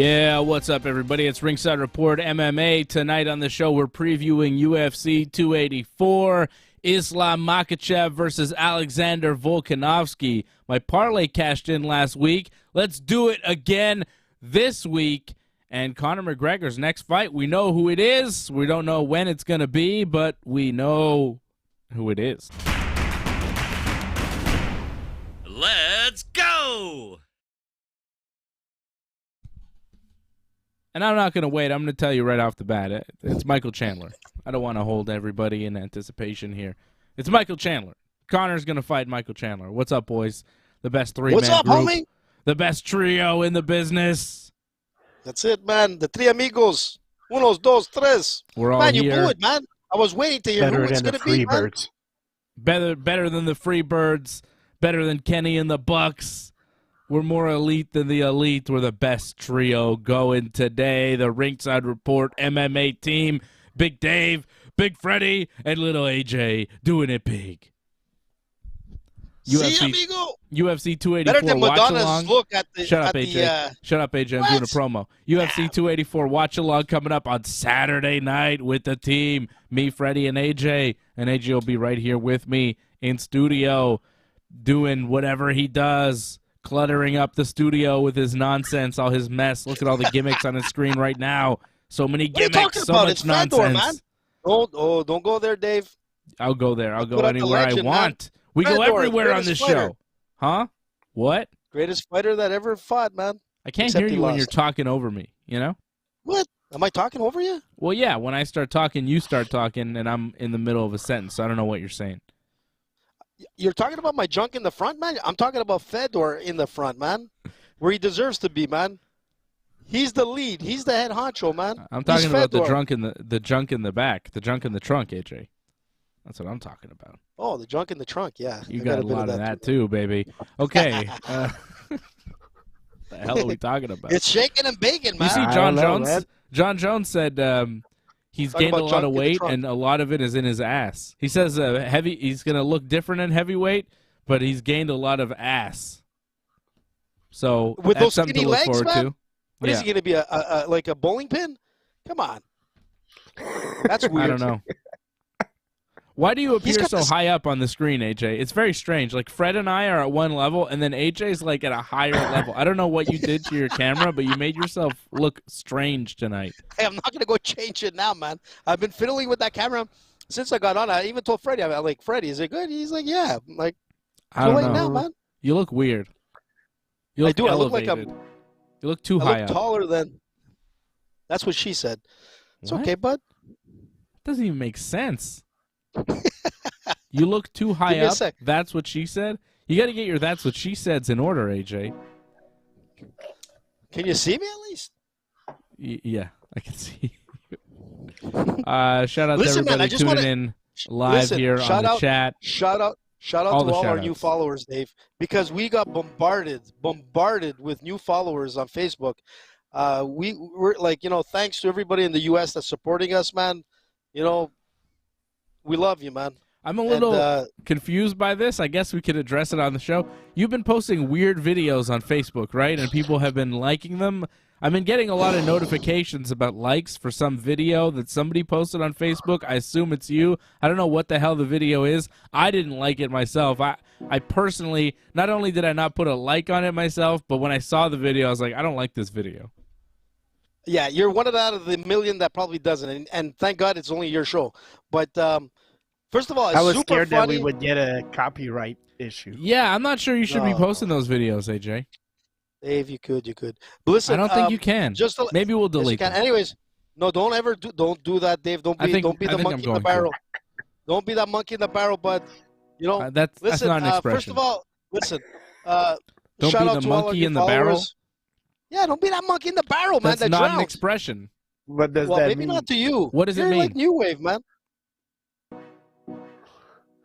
Yeah, what's up, everybody? It's Ringside Report MMA. Tonight on the show, we're previewing UFC 284, Islam Makhachev versus Alexander Volkanovski. My parlay cashed in last week. Let's do it again this week. And Conor McGregor's next fight, we know who it is. We don't know when it's going to be, but we know who it is. Let's go! And I'm not going to wait. I'm going to tell you right off the bat. It's Michael Chandler. I don't want to hold everybody in anticipation here. It's Michael Chandler. Conor's going to fight Michael Chandler. What's up, boys? The best three-man What's up, group. homie? The best trio in the business. That's it, man. The three amigos. Unos, dos, tres. We're all man, here. you blew it, man. I was waiting to hear who it's going to be, man. Better than the Freebirds. Better than Kenny and the Bucks. We're more elite than the elite. We're the best trio going today. The Ringside Report MMA team. Big Dave, Big Freddy, and Little AJ doing it big. See, amigo. UFC 284 Better than watch Madonna's along. look at the... Shut up, AJ. Shut up, AJ. I'm doing a promo. UFC 284 watch along coming up on Saturday night with the team. Me, Freddy, and AJ. And AJ will be right here with me in studio doing whatever he does. Cluttering up the studio with his nonsense, all his mess. Look at all the gimmicks on his screen right now. So many gimmicks, so much it's nonsense. Fedor, man. Don't go there, Dave. I'll go there. I'll go anywhere I want. Man. We Fedor, go everywhere on this fighter. show. Huh? What? Greatest fighter that ever fought, man. I can't hear you when you're talking over me, you know? What? Am I talking over you? Well, yeah. When I start talking, you start talking, and I'm in the middle of a sentence. So I don't know what you're saying. You're talking about my junk in the front, man? I'm talking about Fedor in the front, man. Where he deserves to be, man. He's the lead. He's the head honcho, man. I'm talking about the junk in the back, the junk in the trunk, AJ. That's what I'm talking about. Oh, the junk in the trunk, yeah. You got a lot of that too, baby. Okay. The hell are we talking about? It's shaking and baking, man. You see John Jones? Man. John Jones said he's gained a lot of weight, and a lot of it is in his ass. He says he's going to look different in heavyweight, but he's gained a lot of ass. So with that's those something skinny to look legs, forward man? to. What is he going to be, like a bowling pin? Come on. That's weird. I don't know. Why do you appear so high up on the screen, AJ? It's very strange. Like, Fred and I are at one level, and then AJ's, like, at a higher level. I don't know what you did to your camera, but you made yourself look strange tonight. Hey, I'm not going to go change it now, man. I've been fiddling with that camera since I got on. I even told Freddie, I'm like, Freddie, is it good? He's like, yeah. I'm like, I don't know. Now, man. You look weird. You look elevated. I look like you look too high up. Taller than... That's what she said. It's okay, bud. Doesn't even make sense. You look too high up. That's what she said. You got to get your "that's what she said's" in order, AJ. Can you see me at least? Yeah, I can see. Shout out to everybody tuning in live here on the chat. Shout out to all our new followers, Dave, because we got bombarded with new followers on Facebook. We're like, thanks to everybody in the U.S. that's supporting us, man. We love you, man. I'm a little confused by this. I guess we could address it on the show. You've been posting weird videos on Facebook, right? And people have been liking them. I've been getting a lot of notifications about likes for some video that somebody posted on Facebook. I assume it's you. I don't know what the hell the video is. I didn't like it myself. I personally, not only did I not put a like on it myself, but when I saw the video, I was like, I don't like this video. Yeah, you're one out of the million that probably doesn't, and thank God it's only your show. But first of all, it's I was super scared funny. that we would get a copyright issue. Yeah, I'm not sure you should be posting those videos, AJ. Dave, you could. But listen, I don't think you can. Maybe we'll delete them. Anyways, no, don't do that, Dave. Don't be the monkey in the barrel. Don't be that monkey in the barrel. But that's not an expression. First of all, listen. Don't shout be out the to all monkey our in the barrel. Yeah, don't be that monkey in the barrel, man. That's not an expression. What does that mean? Maybe not to you. What does it mean? You're like New Wave, man.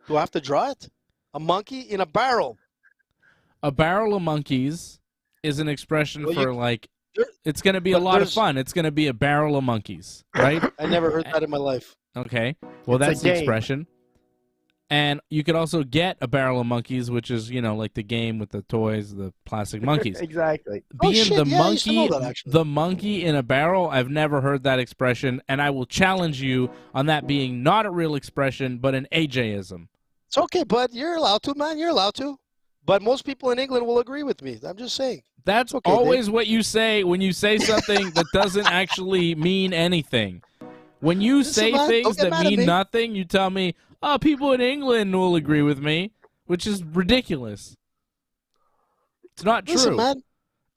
Do I have to draw it? A monkey in a barrel. A barrel of monkeys is an expression for it's going to be a lot of fun. It's going to be a barrel of monkeys, right? I never heard that in my life. Okay. Well, that's the expression. And you could also get a barrel of monkeys, which is, you know, like the game with the toys, the plastic monkeys. Exactly. Being the monkey in a barrel, I've never heard that expression, and I will challenge you on that being not a real expression, but an AJism. It's okay, bud. You're allowed to, man. You're allowed to. But most people in England will agree with me. I'm just saying. That's okay, always Dave. What you say when you say something that doesn't actually mean anything. When you say things that mean nothing, you tell me, oh, people in England will agree with me, which is ridiculous. It's not true. Man.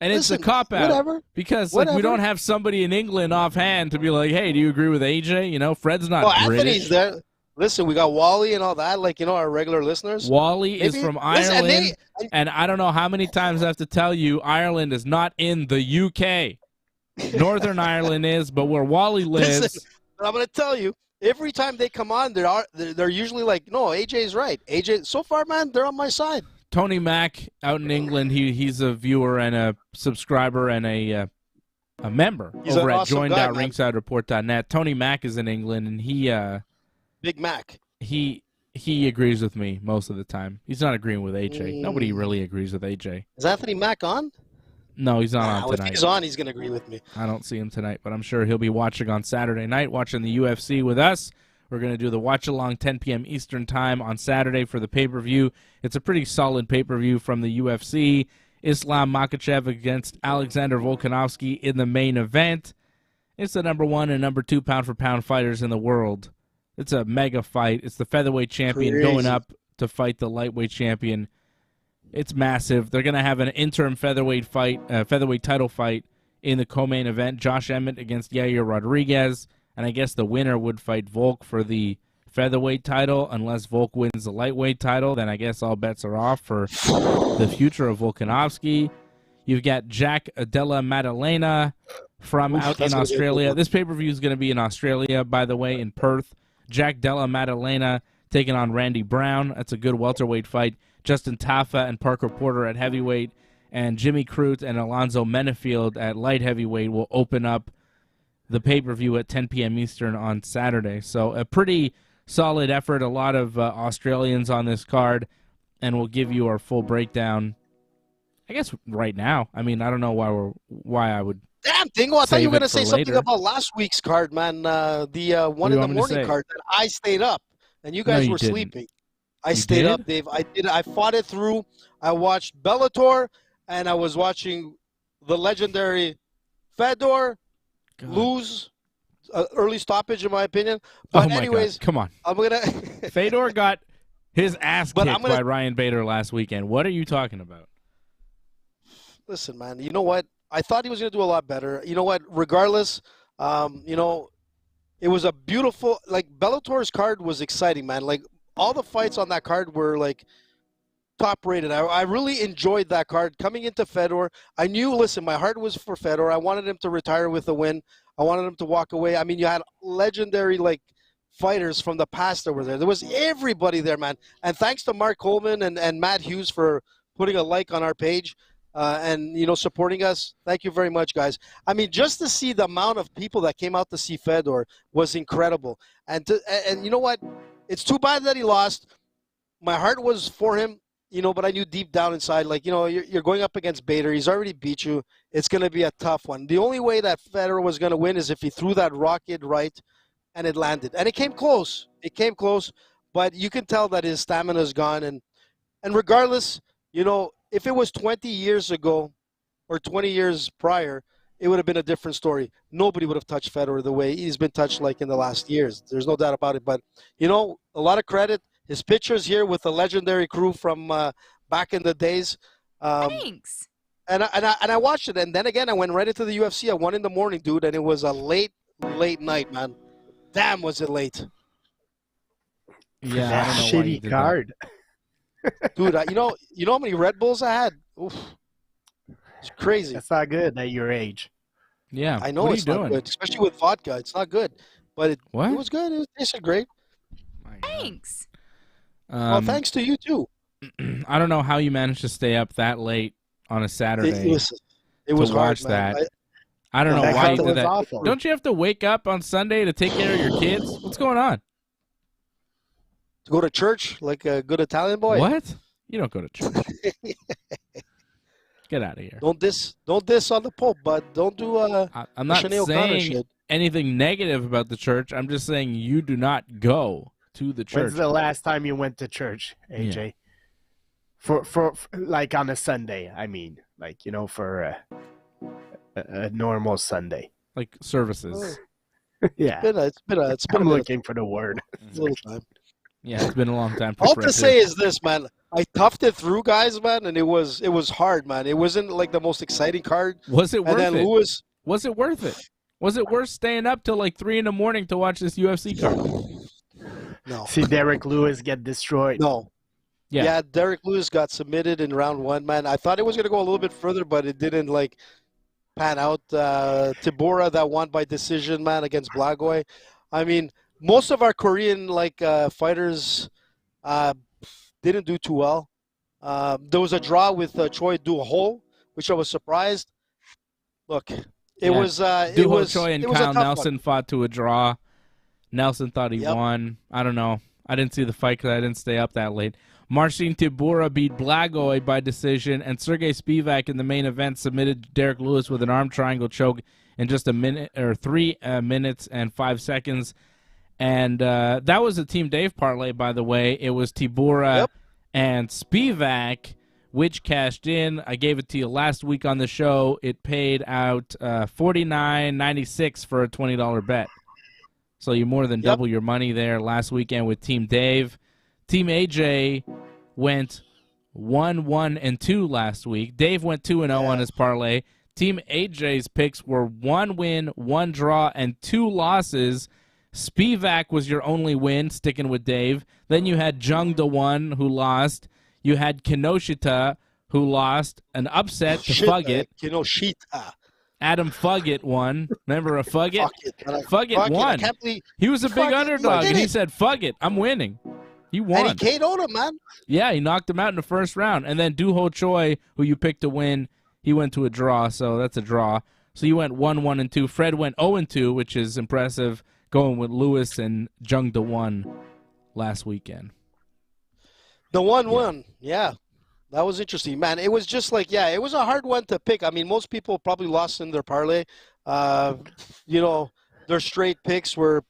And it's a cop-out. Because like, we don't have somebody in England offhand to be like, hey, do you agree with AJ? You know, Fred's not British. Anthony's there. Listen, we got Wally and all that, like, you know, our regular listeners. Wally is from Ireland, and I don't know how many times I have to tell you, Ireland is not in the UK. Northern Ireland is, but where Wally lives... Listen, I'm going to tell you, every time they come on, they're usually like, no, AJ's right. AJ, so far, man, they're on my side. Tony Mack out in England, he's a viewer and a subscriber and a member over at join.ringsidereport.net. Tony Mack is in England, and he... Big Mac. He agrees with me most of the time. He's not agreeing with AJ. Nobody really agrees with AJ. Is Anthony Mack on? No, he's not on tonight. If he's on, he's going to agree with me. I don't see him tonight, but I'm sure he'll be watching on Saturday night, watching the UFC with us. We're going to do the watch-along 10 p.m. Eastern Time on Saturday for the pay-per-view. It's a pretty solid pay-per-view from the UFC. Islam Makhachev against Alexander Volkanovski in the main event. It's the number 1 and number 2 pound-for-pound fighters in the world. It's a mega fight. It's the featherweight champion going up to fight the lightweight champion. It's massive. They're going to have an interim featherweight title fight in the co-main event. Josh Emmett against Yair Rodriguez. And I guess the winner would fight Volk for the featherweight title. Unless Volk wins the lightweight title, then I guess all bets are off for the future of Volkanovski. You've got Jack Della Maddalena from out in Australia. This pay-per-view is going to be in Australia, by the way, in Perth. Jack Della Maddalena taking on Randy Brown. That's a good welterweight fight. Justin Tafa and Parker Porter at heavyweight. And Jimmy Crute and Alonzo Menefield at light heavyweight will open up the pay-per-view at 10 p.m. Eastern on Saturday. So a pretty solid effort. A lot of Australians on this card. And we'll give you our full breakdown, I guess, right now. I mean, I don't know why I would... Damn, Dingo, I thought you were going to say something about last week's card, man. The 1 in the morning card that I stayed up, and you guys were sleeping. I stayed up, Dave. I did. I fought it through. I watched Bellator, and I was watching the legendary Fedor lose. Early stoppage, in my opinion. But anyways, come on. I'm going to... Fedor got his ass kicked by Ryan Bader last weekend. What are you talking about? Listen, man, you know what? I thought he was going to do a lot better. You know what? Regardless, you know, it was a beautiful, like, Bellator's card was exciting, man. Like, all the fights on that card were, like, top-rated. I really enjoyed that card. Coming into Fedor, I knew, listen, my heart was for Fedor. I wanted him to retire with a win. I wanted him to walk away. I mean, you had legendary, like, fighters from the past that were there. There was everybody there, man. And thanks to Mark Coleman and Matt Hughes for putting a like on our page. And, you know, supporting us. Thank you very much, guys. I mean, just to see the amount of people that came out to see Fedor was incredible. And you know what? It's too bad that he lost. My heart was for him, you know, but I knew deep down inside, like, you know, you're going up against Bader. He's already beat you. It's going to be a tough one. The only way that Fedor was going to win is if he threw that rocket right and it landed. And it came close. It came close. But you can tell that his stamina is gone. And regardless, you know, if it was 20 years ago or 20 years prior, it would have been a different story. Nobody would have touched Fedor the way he's been touched like in the last years. There's no doubt about it. But, you know, a lot of credit. His pictures here with the legendary crew from back in the days. Thanks. And I watched it. And then again, I went right into the UFC at 1 in the morning, dude. And it was a late night, man. Damn, was it late. Yeah, I don't know shitty card. Dude, you know how many Red Bulls I had? Oof. It's crazy. That's not good at your age. Yeah. I know it's not good, especially with vodka. It's not good. But it was good. It tasted great. Thanks. Well, thanks to you, too. I don't know how you managed to stay up that late on a Saturday it was to watch hard, man. that. I don't know why you did that. Awful. Don't you have to wake up on Sunday to take care of your kids? What's going on? Go to church like a good Italian boy. What? You don't go to church. Get out of here. Don't diss on the Pope, but don't do I'm not Sinead O'Connor saying shit. anything negative about the church. I'm just saying you do not go to the church. When's the last time you went to church, AJ? Yeah. For like on a Sunday, I mean, like, you know, for a normal Sunday. Like services. Yeah. It's been I'm a looking for the word. little time. Yeah, it's been a long time. For All Fred, to say is this, man. I toughed it through, guys, man, and it was hard, man. It wasn't like the most exciting card. Was it worth and then it? Lewis, Was it worth it? Was it worth staying up till like 3 a.m. to watch this UFC card? no, See Derek Lewis get destroyed. no. Yeah. Yeah, Derek Lewis got submitted in round 1, man. I thought it was gonna go a little bit further, but it didn't like pan out. Tibura that won by decision, man, against Blagoy. I mean, most of our Korean fighters didn't do too well. There was a draw with Choi Do-ho, which I was surprised. Look, it was Choi and it was Kyle a tough Nelson fought to a draw. Nelson thought he Yep. won. I don't know. I didn't see the fight because I didn't stay up that late. Marcin Tibura beat Blagoy by decision, and Sergey Spivak in the main event submitted Derek Lewis with an arm triangle choke in just a minute or 3 minutes and 5 seconds. And that was a Team Dave parlay, by the way. It was Tibura Yep. and Spivak, which cashed in. I gave it to you last week on the show. It paid out $49.96 for a $20 bet. So you more than double your money there last weekend with Team Dave. Team AJ went 1-1-2 last week. Dave went 2-0 on his parlay. Team AJ's picks were 1 win, 1 draw, and 2 losses. Spivak was your only win, sticking with Dave. Then you had Jung Da-won, who lost. You had Kinoshita, who lost. An upset to Fugget. Kinoshita. Adam Fugget won. Remember a Fugget? Fugget I won. can't believe He was a big Fugget underdog, did and he it. said, "Fugget, I'm winning." He won. And he KO'd him, man. Yeah, he knocked him out in the first round. And then Do-ho Choi, who you picked to win, he went to a draw, so that's a draw. So you went 1-1-2. Fred went 0-2, which is impressive, going with Lewis and Jung Da-won last weekend. The 1-1, yeah. That was interesting, man. It was just like, it was a hard one to pick. I mean, most people probably lost in their parlay. Their straight picks were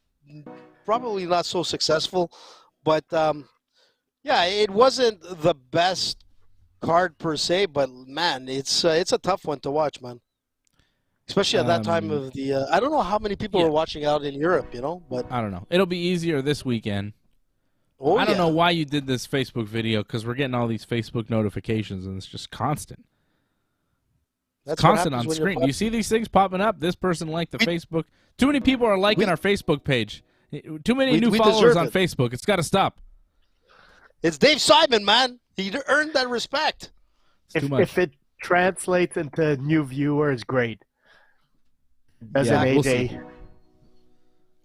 probably not so successful. But, it wasn't the best card per se, but, man, it's a tough one to watch, man. Especially at that time of the I don't know how many people are watching out in Europe, but I don't know. It'll be easier this weekend. Oh, I don't know why you did this Facebook video, because we're getting all these Facebook notifications, and it's just constant. That's constant on screen. Do you see these things popping up? This person liked the Facebook. Too many people are liking our Facebook page. Too many new followers on Facebook. It's got to stop. It's Dave Simon, man. He earned that respect. If it translates into new viewers, great. Doesn't AJ?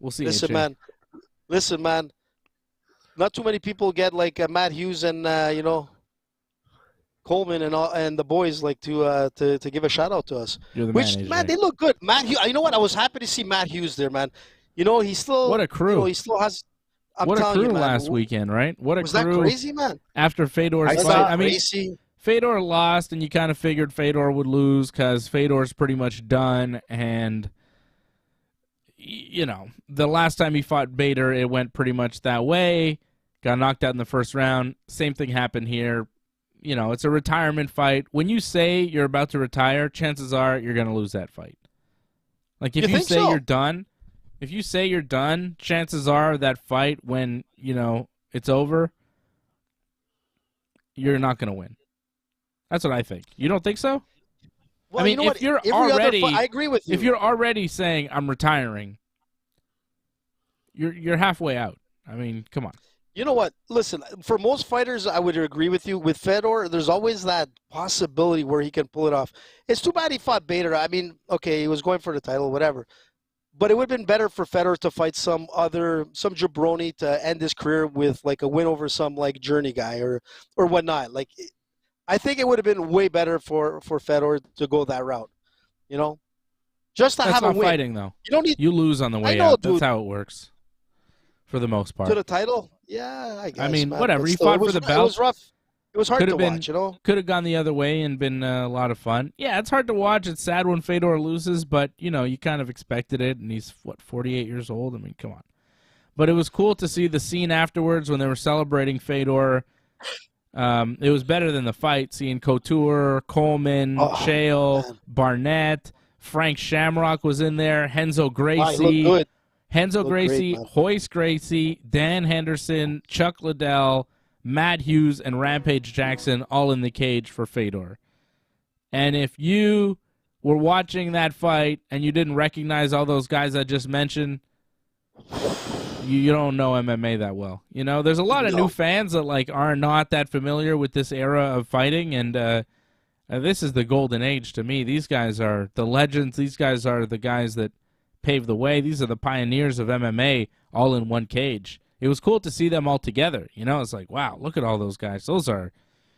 We'll see. Listen, man. Not too many people get like Matt Hughes and Coleman and the boys like to give a shout out to us. Man, they look good. Matt Hughes. You know what? I was happy to see Matt Hughes there, man. He still what a crew. He still has. What a crew last weekend, right? What a was crew. Was that crazy, man? After Fedor's fight, I mean, Fedor lost, and you kind of figured Fedor would lose because Fedor's pretty much done, and the last time he fought Bader, it went pretty much that way. Got knocked out in the first round. Same thing happened here. It's a retirement fight. When you say you're about to retire, chances are you're going to lose that fight. Like if you say you're done, chances are that fight when, it's over, you're not going to win. That's what I think. You don't think so? Well, I mean, if you're already, I agree with you. If you're already saying I'm retiring, you're halfway out. I mean, come on. You know what? Listen, for most fighters, I would agree with you. With Fedor, there's always that possibility where he can pull it off. It's too bad he fought Bader. I mean, okay, he was going for the title, whatever. But it would have been better for Fedor to fight some jabroni to end his career with like a win over some like journey guy or whatnot. Like, I think it would have been way better for Fedor to go that route. Just to have a win. That's not fighting though. You don't need. You lose on the way out. That's how it works. for the most part. To the title? Yeah, I guess. I mean, man. whatever. But He still, fought for the belt. It was rough. It was hard to watch, Could have gone the other way and been a lot of fun. Yeah, it's hard to watch. It's sad when Fedor loses, but, you kind of expected it, and he's, 48 years old? I mean, come on. But it was cool to see the scene afterwards when they were celebrating Fedor. It was better than the fight, seeing Couture, Coleman, Chael, Barnett, Frank Shamrock was in there, Renzo Gracie, Hoist Gracie, Dan Henderson, Chuck Liddell, Matt Hughes, and Rampage Jackson all in the cage for Fedor. And if you were watching that fight and you didn't recognize all those guys I just mentioned, you don't know MMA that well. There's a lot of new fans that are not that familiar with this era of fighting, and this is the golden age to me. These guys are the legends. These guys are the guys that paved the way. These are the pioneers of MMA all in one cage. It was cool to see them all together. It's like, wow, look at all those guys. Those are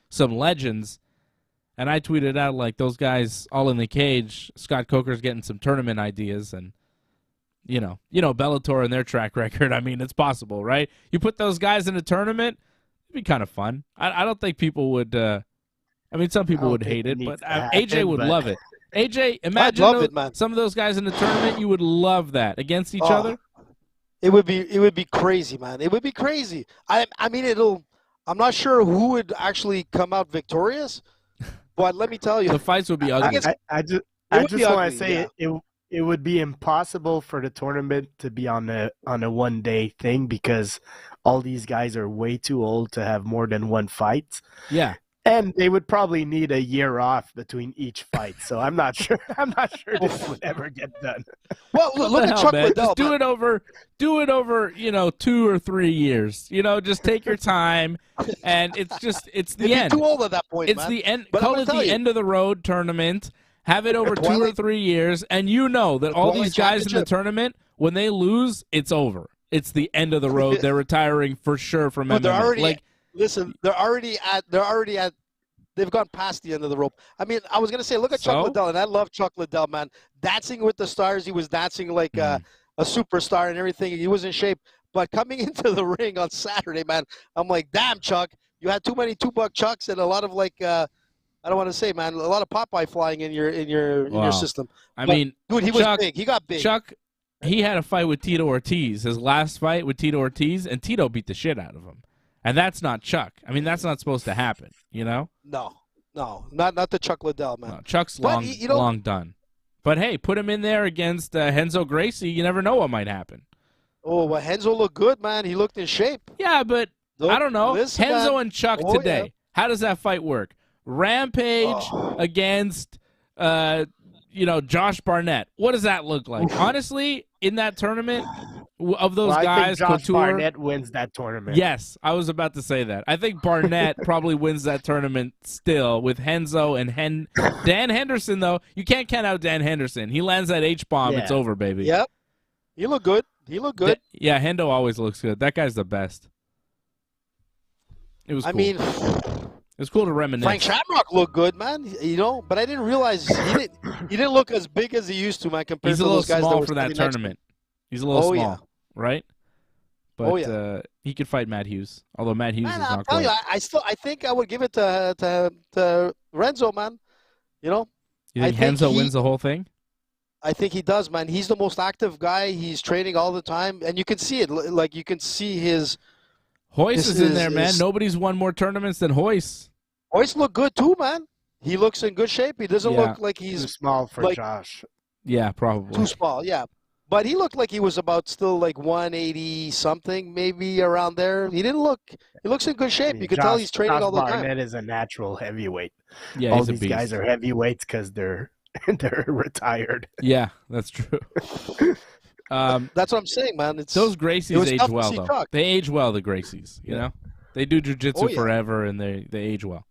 some legends. And I tweeted out, those guys all in the cage, Scott Coker's getting some tournament ideas. And, Bellator and their track record, I mean, it's possible, right? You put those guys in a tournament, it'd be kind of fun. I don't think people would some people would hate it, but AJ would love it. AJ, imagine some of those guys in the tournament, you would love that against each other. It would be crazy, man. It would be crazy. I'm not sure who would actually come out victorious, but let me tell you, the fights would be ugly. I just want to say it would be impossible for the tournament to be on a one-day thing because all these guys are way too old to have more than one fight. Yeah. And they would probably need a year off between each fight, so I'm not sure. This would ever get done. Well, look at Chuck Liddell. Just do it over 2 or 3 years. Just take your time, and it's the end. Too old at that point. It's the end. Call it the end of the road tournament. Have it over 2 or 3 years, and that all these guys in the tournament, when they lose, it's over. It's the end of the road. They're retiring for sure from MMA. They're already listen, they've gone past the end of the rope. I mean, I was going to say, look at Chuck Liddell, and I love Chuck Liddell, man. Dancing with the stars. He was dancing like a superstar and everything. He was in shape. But coming into the ring on Saturday, man, I'm like, damn, Chuck, you had too many $2 Chucks and a lot of I don't want to say, man, a lot of Popeye flying in your system. Dude, he was big. He got big. Chuck, he had a fight with Tito Ortiz, his last fight with Tito Ortiz, and Tito beat the shit out of him. And that's not Chuck. I mean, that's not supposed to happen, No, not the Chuck Liddell, man. No, Chuck's long done. But, hey, put him in there against Renzo Gracie. You never know what might happen. Oh, well, Renzo looked good, man. He looked in shape. Yeah, but I don't know. Renzo and Chuck today. Yeah. How does that fight work? Rampage against, Josh Barnett. What does that look like? Honestly, in that tournament, of those guys, I think Josh Couture, Barnett wins that tournament. Yes, I was about to say that. I think Barnett probably wins that tournament still with Renzo and Dan Henderson, though. You can't count out Dan Henderson. He lands that H-bomb, it's over, baby. Yep. He looked good. Yeah, Hendo always looks good. That guy's the best. It was cool. It was cool to reminisce. Frank Shamrock looked good, man. But I didn't realize he didn't look as big as he used to, man. Compared to those guys. He's a little small for that tournament. He's a little small, right? But he could fight Matt Hughes, although Matt Hughes is not great. I think I would give it to Renzo, man. You think Renzo wins the whole thing? I think he does, man. He's the most active guy. He's training all the time, and you can see it. Like you can see his. Hoist is in there, man. Nobody's won more tournaments than Hoist. Hoist look good too, man. He looks in good shape. He doesn't look like he's too small for Josh. Yeah, probably too small. Yeah, but he looked like he was about still 180 something, maybe around there. He didn't look. He looks in good shape. You can tell he's training all the time. Barnett is a natural heavyweight. Yeah, all these guys are heavyweights because they're retired. Yeah, that's true. That's what I'm saying, man. Those Gracies age well, though. Chuck. They age well, the Gracies. You know, they do jiu-jitsu forever, and they age well.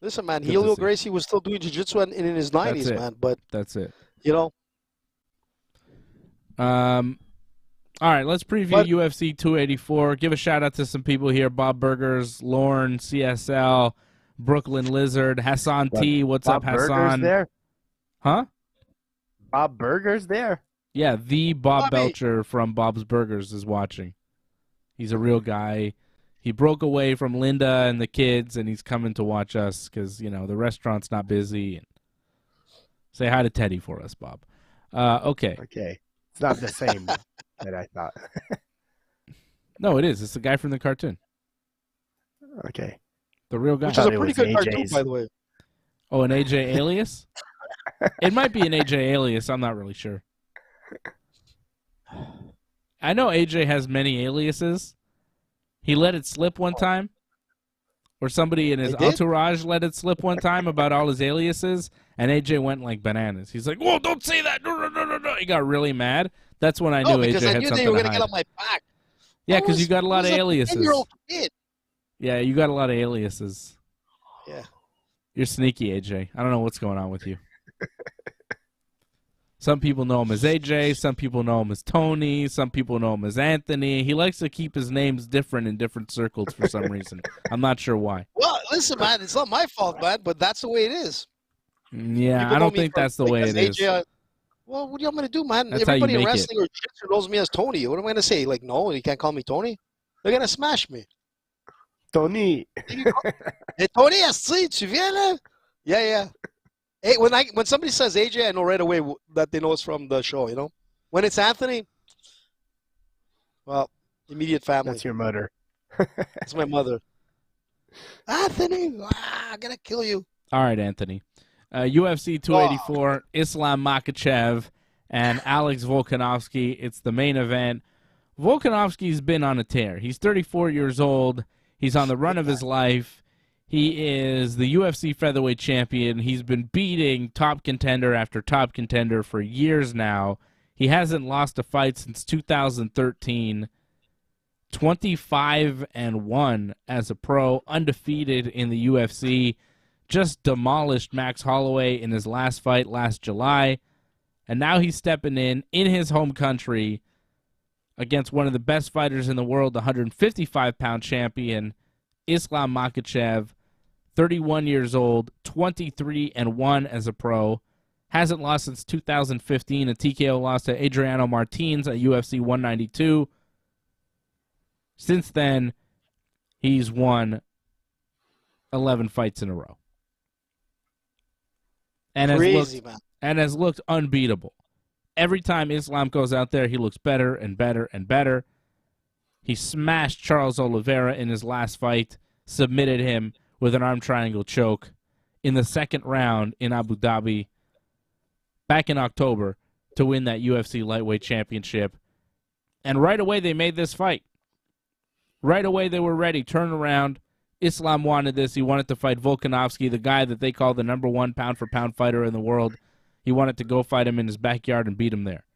Listen, man, Helio Gracie was still doing jiu-jitsu in his 90s, man. But that's it. All right, let's preview UFC 284. Give a shout-out to some people here. Bob Burgers, Lorne, CSL, Brooklyn Lizard, Hassan T. What's up, Hassan? Burgers there? Huh? Bob Burgers there? Yeah, the Bob Bobby. Belcher from Bob's Burgers is watching. He's a real guy. He broke away from Linda and the kids, and he's coming to watch us because, you know, the restaurant's not busy. And say hi to Teddy for us, Bob. Okay. Okay. It's not the same that I thought. No, it is. It's the guy from the cartoon. Okay. The real guy. Which is a it pretty was good cartoon, AJ's. by the way. Oh, an AJ alias? It might be an AJ alias. I'm not really sure. I know AJ has many aliases. He let it slip one time. Or somebody in his They did? entourage let it slip one time about all his aliases, and AJ went like bananas. He's like, "Whoa, don't say that!" No, no, no, no, no. He got really mad. That's when I knew because AJ I had knew something they were to gonna hide. get on my back. Yeah, because you got a lot of I was aliases. 10-year-old kid. Yeah, you got a lot of aliases. Yeah. You're sneaky, AJ. I don't know what's going on with you. Some people know him as AJ. Some people know him as Tony. Some people know him as Anthony. He likes to keep his names different in different circles for some reason. I'm not sure why. Well, listen, man, it's not my fault, man, but that's the way it is. Yeah, People I know don't me think for- that's the way as it is. AJ, well, what do you want me to do, man? That's how you Everybody in make it. wrestling or jiu-jitsu knows me as Tony. What am I going to say? Like, no, you can't call me Tony? They're going to smash me. Tony. Hey, Tony, assis, tu viens là? Yeah, yeah. Hey, when somebody says AJ, I know right away that they know it's from the show, you know? When it's Anthony, well, immediate family. That's your mother. That's my mother. Anthony, I'm going to kill you. All right, Anthony. UFC 284, Islam Makhachev and Alex Volkanovski. It's the main event. Volkanovski's been on a tear. He's 34 years old. He's on the run of his life. He is the UFC featherweight champion. He's been beating top contender after top contender for years now. He hasn't lost a fight since 2013. 25-1 as a pro, undefeated in the UFC. Just demolished Max Holloway in his last fight last July. And now he's stepping in his home country against one of the best fighters in the world, the 155-pound champion, Islam Makhachev, 31 years old, 23-1 as a pro. Hasn't lost since 2015. A TKO loss to Adriano Martins at UFC 192. Since then, he's won 11 fights in a row. And has looked unbeatable. Every time Islam goes out there, he looks better and better and better. He smashed Charles Oliveira in his last fight, submitted him with an arm triangle choke in the second round in Abu Dhabi back in October to win that UFC lightweight championship. And right away they made this fight. Right away they were ready. Turn around. Islam wanted this. He wanted to fight Volkanovski, the guy that they call the #1 pound-for-pound fighter in the world. He wanted to go fight him in his backyard and beat him there.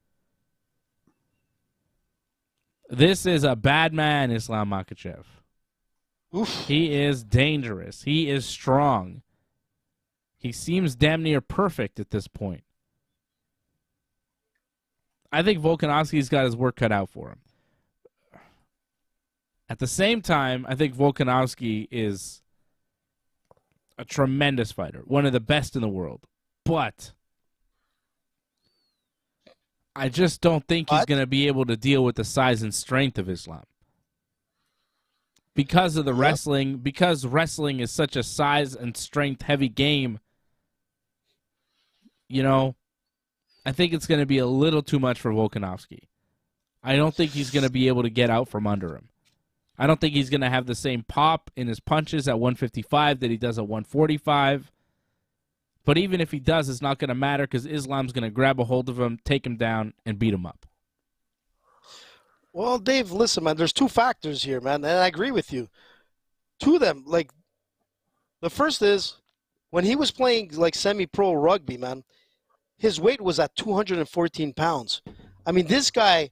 This is a bad man, Islam Makhachev. Oof. He is dangerous. He is strong. He seems damn near perfect at this point. I think Volkanovski's got his work cut out for him. At the same time, I think Volkanovski is a tremendous fighter, one of the best in the world. But I just don't think he's going to be able to deal with the size and strength of Islam. Because of the wrestling, because wrestling is such a size and strength heavy game, you know, I think it's going to be a little too much for Volkanovski. I don't think he's going to be able to get out from under him. I don't think he's going to have the same pop in his punches at 155 that he does at 145. But even if he does, it's not going to matter because Islam's going to grab a hold of him, take him down, and beat him up. Well, Dave, listen, man, there's two factors here, man, and I agree with you. Two of them, like, the first is when he was playing, like, semi-pro rugby, man, his weight was at 214 pounds. I mean, this guy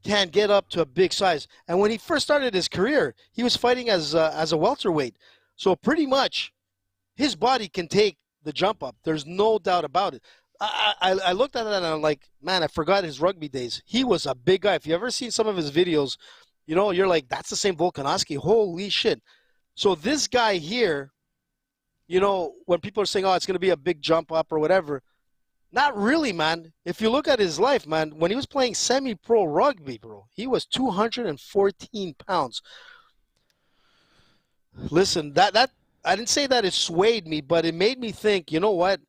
can get up to a big size. And when he first started his career, he was fighting as a welterweight. So pretty much his body can take the jump up. There's no doubt about it. I looked at it and I'm like, man, I forgot his rugby days. He was a big guy. If you ever seen some of his videos, you know, you're like, that's the same Volkanovski. Holy shit. So this guy here, you know, when people are saying, oh, it's going to be a big jump up or whatever, Not really, man. If you look at his life, man, when he was playing semi-pro rugby, bro, he was 214 pounds. Listen, that I didn't say that it swayed me, but it made me think, you know what?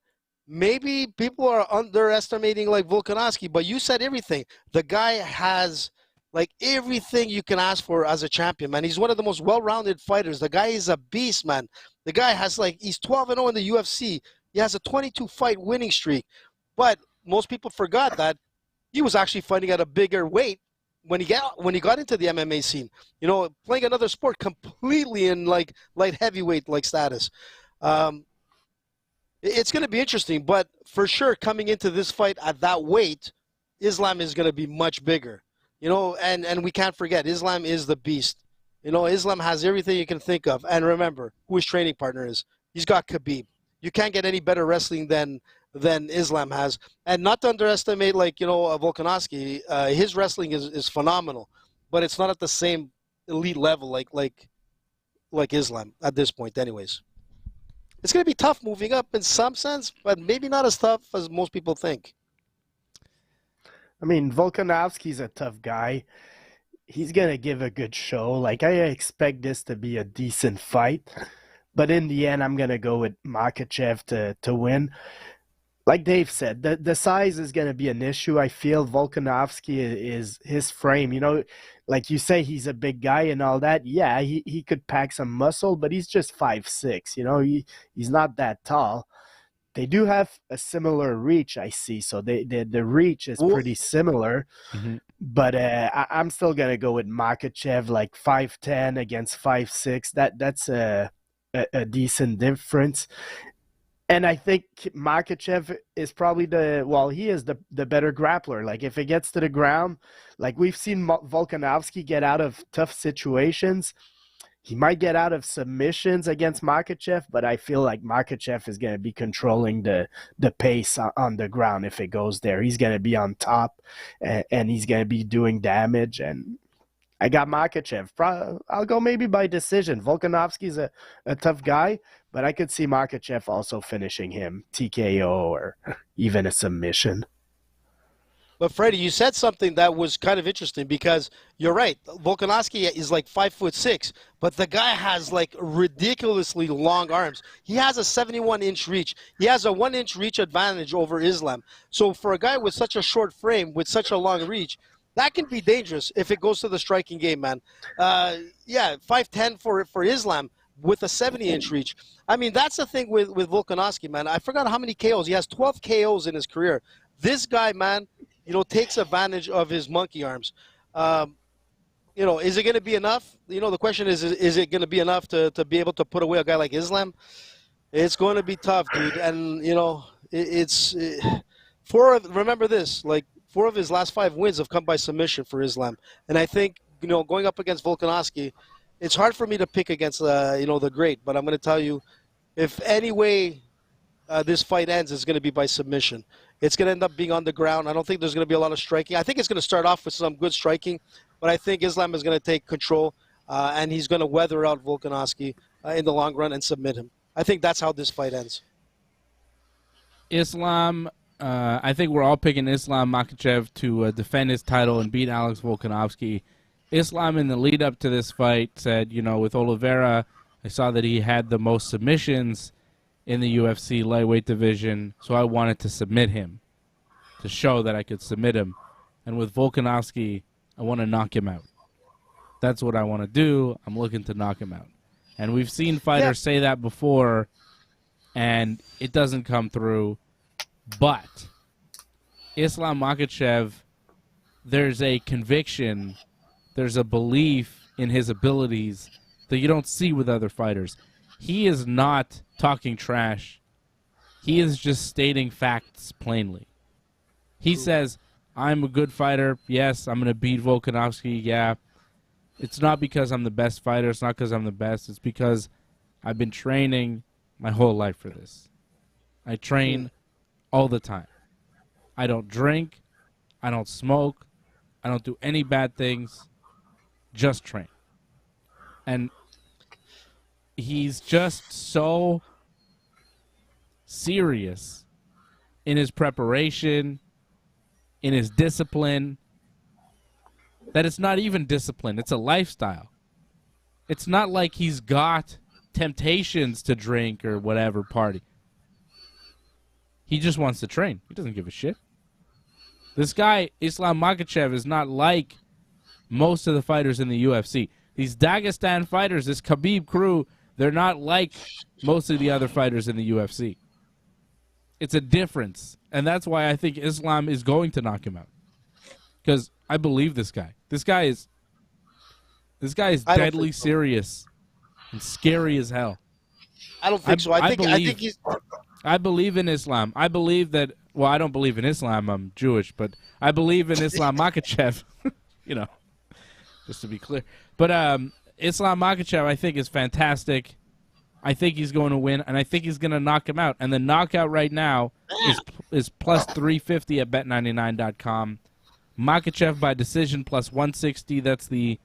Maybe people are underestimating like Volkanovski, but you said everything. The guy has like everything you can ask for as a champion, man. He's one of the most well-rounded fighters. The guy is a beast, man. The guy has like, he's 12-0 in the UFC. He has a 22-fight winning streak. But most people forgot that he was actually fighting at a bigger weight when he got into the MMA scene. You know, playing another sport completely in like light heavyweight like status. It's going to be interesting, but for sure, coming into this fight at that weight, Islam is going to be much bigger. You know, and we can't forget, Islam is the beast. You know, Islam has everything you can think of. And remember who his training partner is. He's got Khabib. You can't get any better wrestling than Islam has. And not to underestimate, like, you know, Volkanovski, his wrestling is phenomenal, but it's not at the same elite level like Islam at this point anyways. It's going to be tough moving up in some sense, but maybe not as tough as most people think. I mean, Volkanovski's a tough guy. He's going to give a good show. Like, I expect this to be a decent fight. But in the end, I'm going to go with Makhachev to win. Like Dave said, the size is going to be an issue. I feel Volkanovski is his frame. You know, like you say, he's a big guy and all that. Yeah, he could pack some muscle, but he's just 5'6". You know, he's not that tall. They do have a similar reach, I see. So the reach is pretty similar. Mm-hmm. But I'm still going to go with Makhachev, like 5'10" against 5'6". That's a decent difference. And I think Makhachev is probably he is the better grappler. Like, if it gets to the ground, like we've seen Volkanovski get out of tough situations. He might get out of submissions against Makhachev, but I feel like Makhachev is going to be controlling the pace on the ground if it goes there. He's going to be on top, and he's going to be doing damage. And I got Makhachev. I'll go maybe by decision. Volkanovski's a tough guy, but I could see Makhachev also finishing him, TKO or even a submission. But Freddie, you said something that was kind of interesting because you're right. Volkanovski is like 5'6", but the guy has like ridiculously long arms. He has a 71-inch reach. He has a 1-inch reach advantage over Islam. So for a guy with such a short frame, with such a long reach, that can be dangerous if it goes to the striking game, man. Yeah, 5'10" for Islam with a 70-inch reach. I mean, that's the thing with Volkanovski, man. I forgot how many KOs. He has 12 KOs in his career. This guy, man, you know, takes advantage of his monkey arms. You know, is it going to be enough? You know, the question is it going to be enough to be able to put away a guy like Islam? It's going to be tough, dude. And, you know, remember this, like 4 of his last 5 wins have come by submission for Islam. And I think, you know, going up against Volkanovski, it's hard for me to pick against, you know, the great. But I'm going to tell you, if any way this fight ends, it's going to be by submission. It's going to end up being on the ground. I don't think there's going to be a lot of striking. I think it's going to start off with some good striking, but I think Islam is going to take control, and he's going to weather out Volkanovski in the long run and submit him. I think that's how this fight ends. Islam, I think we're all picking Islam Makhachev to defend his title and beat Alex Volkanovski. Islam, in the lead-up to this fight, said, you know, with Oliveira, I saw that he had the most submissions in the UFC lightweight division, so I wanted to submit him to show that I could submit him. And with Volkanovski, I want to knock him out. That's what I want to do. I'm looking to knock him out. And we've seen fighters say that before, and it doesn't come through. But Islam Makhachev, there's a conviction, there's a belief in his abilities that you don't see with other fighters. He is not talking trash. He is just stating facts plainly. He says, I'm a good fighter. Yes, I'm going to beat Volkanovski. Yeah. It's not because I'm the best fighter. It's not because I'm the best. It's because I've been training my whole life for this. I train all the time. I don't drink. I don't smoke. I don't do any bad things. Just train. And he's just so serious in his preparation, in his discipline, that it's not even discipline. It's a lifestyle. It's not like he's got temptations to drink or whatever party. He just wants to train. He doesn't give a shit. This guy, Islam Makhachev, is not like most of the fighters in the UFC. These Dagestan fighters, this Khabib crew, they're not like most of the other fighters in the UFC. It's a difference. And that's why I think Islam is going to knock him out. Because I believe this guy. This guy is deadly serious and scary as hell. I don't think so. I think he's... I believe in Islam. I believe that... Well, I don't believe in Islam. I'm Jewish. But I believe in Islam Makhachev. You know, just to be clear. But Islam Makhachev, I think, is fantastic. I think he's going to win, and I think he's going to knock him out. And the knockout right now is plus 350 at bet99.com. Makhachev by decision plus 160. That's the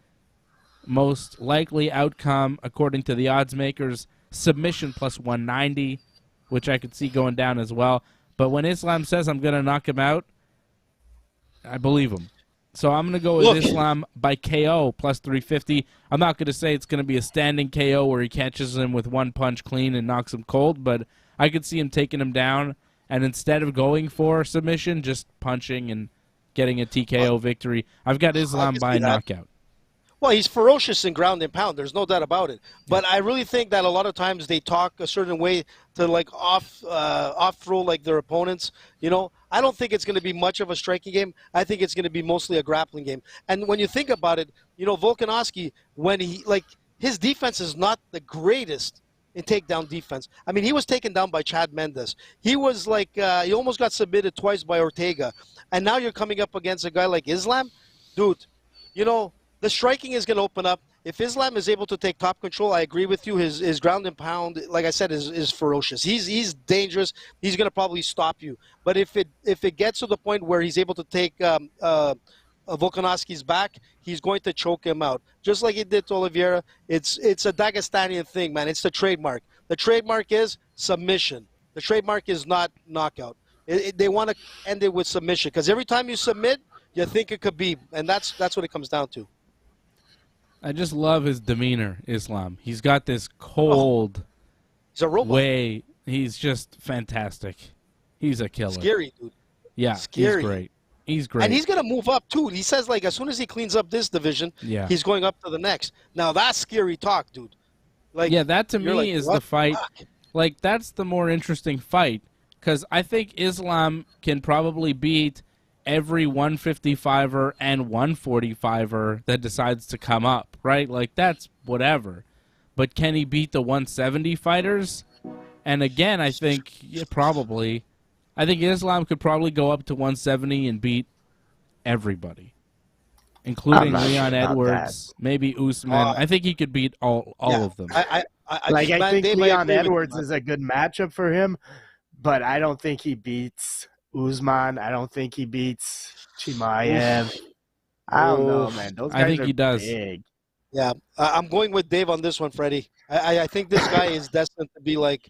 most likely outcome according to the odds makers. Submission plus 190, which I could see going down as well. But when Islam says I'm going to knock him out, I believe him. So I'm going to go with Islam by KO plus 350. I'm not going to say it's going to be a standing KO where he catches him with one punch clean and knocks him cold, but I could see him taking him down, and instead of going for submission, just punching and getting a TKO victory. I've got Islam by knockout. Well, he's ferocious in ground and pound. There's no doubt about it. But I really think that a lot of times they talk a certain way to like off throw like their opponents. You know, I don't think it's going to be much of a striking game. I think it's going to be mostly a grappling game. And when you think about it, you know, Volkanovski, when his defense is not the greatest in takedown defense. I mean, he was taken down by Chad Mendes. He was like he almost got submitted twice by Ortega. And now you're coming up against a guy like Islam, dude. You know, the striking is going to open up. If Islam is able to take top control, I agree with you. His ground and pound, like I said, is ferocious. He's dangerous. He's going to probably stop you. But if it gets to the point where he's able to take Volkanovski's back, he's going to choke him out, just like he did to Oliveira. It's a Dagestanian thing, man. It's the trademark. The trademark is submission. The trademark is not knockout. They want to end it with submission because every time you submit, you think it could be, and that's what it comes down to. I just love his demeanor, Islam. He's got this cold he's a robot. way. He's just fantastic. He's a killer. Scary, dude. Yeah, scary. He's great. He's great. And he's going to move up, too. He says, like, as soon as he cleans up this division, he's going up to the next. Now, that's scary talk, dude. Like, yeah, that to me is the fight. Like, that's the more interesting fight because I think Islam can probably beat every 155er and 145er that decides to come up, right? Like, that's whatever. But can he beat the 170 fighters? And again, I think probably. I think Islam could probably go up to 170 and beat everybody, including Leon Edwards, maybe Usman. I think he could beat all of them. I think Leon Edwards is a good matchup for him, but I don't think he beats Usman. I don't think he beats Chimaev. I don't know, man. Those guys are big. Yeah, I'm going with Dave on this one, Freddie. I think this guy is destined to be like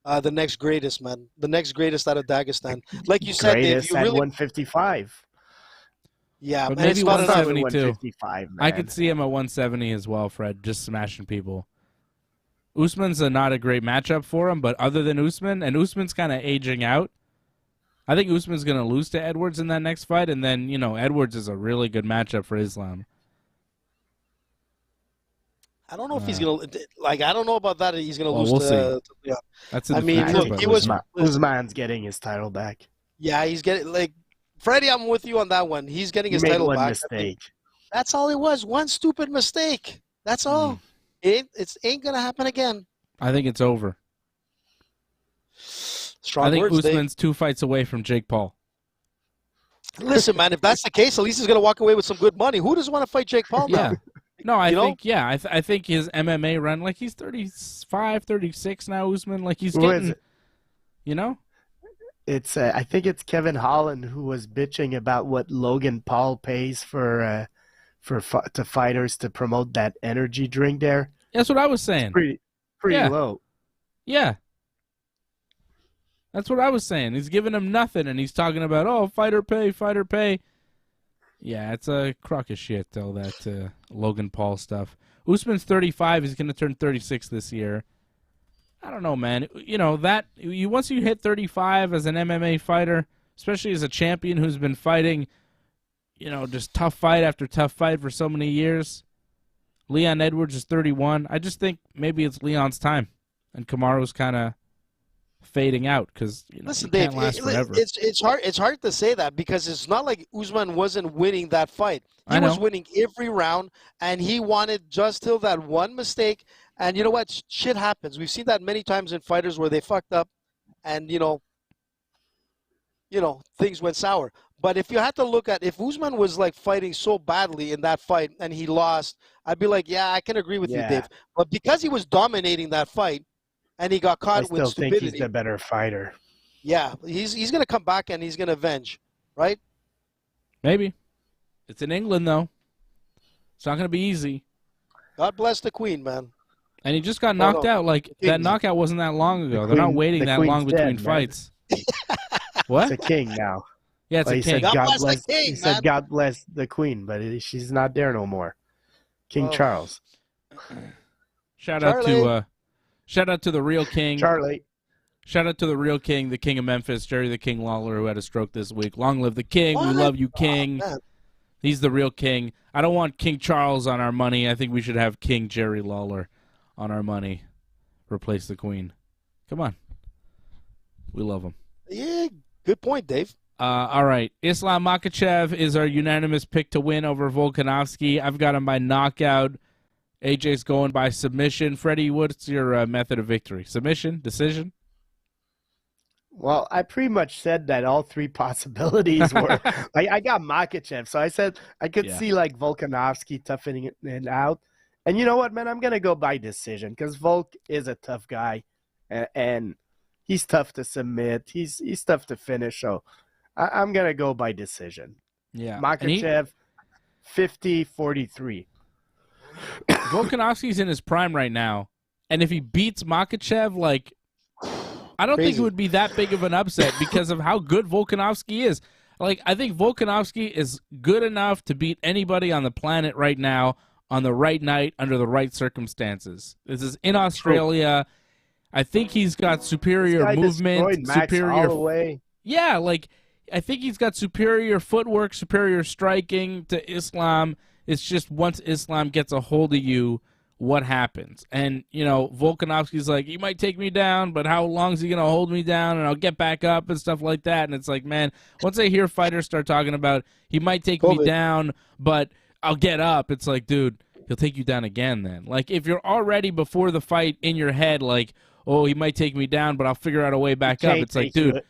the next greatest, man. The next greatest out of Dagestan. Like you said, Dave, you really 155. Yeah, but maybe 172. 155, I could see him at 170 as well, Fred, just smashing people. Usman's not a great matchup for him, but other than Usman, and Usman's kind of aging out, I think Usman's going to lose to Edwards in that next fight, and then, you know, Edwards is a really good matchup for Islam. I don't know if he's going to, like, I don't know about that. He's going to lose to yeah. That's I mean, look, Usman's getting his title back. Yeah, he's getting, like, Freddie, I'm with you on that one. He's getting his title back. Mistake. That's all it was. One stupid mistake. That's all. It ain't going to happen again. I think it's over. Strong words, Usman's 2 fights away from Jake Paul. Listen, man, if that's the case, at least he's going to walk away with some good money. Who doesn't want to fight Jake Paul now? Yeah. No, I think, I think his MMA run, like, he's 35, 36 now, Usman. Like, he's getting, you know? It's I think it's Kevin Holland who was bitching about what Logan Paul pays to fighters to promote that energy drink there. That's what I was saying. It's pretty low. Yeah. That's what I was saying. He's giving him nothing, and he's talking about, oh, fighter pay, fighter pay. Yeah, it's a crock of shit, all that Logan Paul stuff. Usman's 35. He's going to turn 36 this year. I don't know, man. You know, once you hit 35 as an MMA fighter, especially as a champion who's been fighting, you know, just tough fight after tough fight for so many years. Leon Edwards is 31. I just think maybe it's Leon's time, and Kamaru's kind of fading out because listen, can't Dave, last forever. It's hard to say that because it's not like Usman wasn't winning that fight. He was winning every round, and he wanted just till that one mistake. And you know what? Shit happens. We've seen that many times in fighters where they fucked up, and you know, things went sour. But if you had to look at if Usman was like fighting so badly in that fight and he lost, I'd be like, yeah, I can agree with you, Dave. But because he was dominating that fight and he got caught with stupidity, I still think he's the better fighter. Yeah, he's going to come back and he's going to avenge, right? Maybe. It's in England, though. It's not going to be easy. God bless the Queen, man. And he just got knocked out. Like, that knockout wasn't that long ago. They're not waiting that long between fights. What? It's a king now. Yeah, it's a king. God bless the king, he said, God bless the Queen, but she's not there no more. King Charles. Shout out to the real king. Charlie. Shout out to the real king, the king of Memphis, Jerry the King Lawler, who had a stroke this week. Long live the king. What? We love you, king. He's the real king. I don't want King Charles on our money. I think we should have King Jerry Lawler on our money. Replace the Queen. Come on. We love him. Yeah, good point, Dave. All right. Islam Makhachev is our unanimous pick to win over Volkanovski. I've got him by knockout. AJ's going by submission. Freddie, what's your method of victory? Submission? Decision? Well, I pretty much said that all three possibilities were. I got Makhachev, so I said I could see like Volkanovski toughening it out. And you know what, man? I'm going to go by decision because Volk is a tough guy, and he's tough to submit. He's tough to finish, so I'm going to go by decision. Yeah. Makhachev, 50-43. Volkanovski's in his prime right now, and if he beats Makhachev, like, I don't think it would be that big of an upset because of how good Volkanovski is. Like, I think Volkanovski is good enough to beat anybody on the planet right now on the right night under the right circumstances. This is in Australia. I think he's got superior movement, superior all the way. Yeah, like I think he's got superior footwork, superior striking to Islam. It's just once Islam gets a hold of you, what happens? And, you know, Volkanovski's like, he might take me down, but how long is he going to hold me down and I'll get back up and stuff like that? And it's like, man, once I hear fighters start talking about he might take me down, but I'll get up, it's like, dude, he'll take you down again then. Like, if you're already before the fight in your head, like, oh, he might take me down, but I'll figure out a way back up. It's like, dude,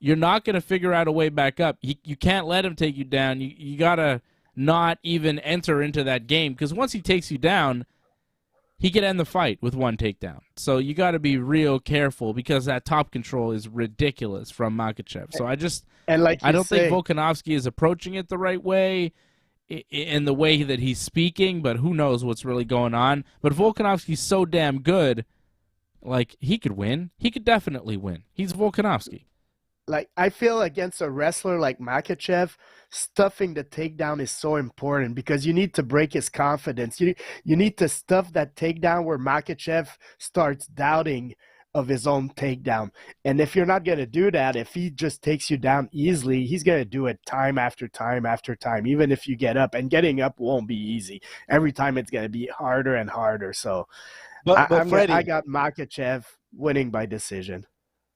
you're not going to figure out a way back up. You can't let him take you down. You got to not even enter into that game because once he takes you down, he could end the fight with one takedown. So you got to be real careful because that top control is ridiculous from Makhachev. So I don't think Volkanovski is approaching it the right way in the way that he's speaking, but who knows what's really going on. But Volkanovski's so damn good, like, he could win. He could definitely win. He's Volkanovski. Like, I feel against a wrestler like Makhachev, stuffing the takedown is so important because you need to break his confidence. You need to stuff that takedown where Makhachev starts doubting of his own takedown. And if you're not going to do that, if he just takes you down easily, he's going to do it time after time after time, even if you get up. And getting up won't be easy. Every time it's going to be harder and harder. So Freddie, I got Makhachev winning by decision.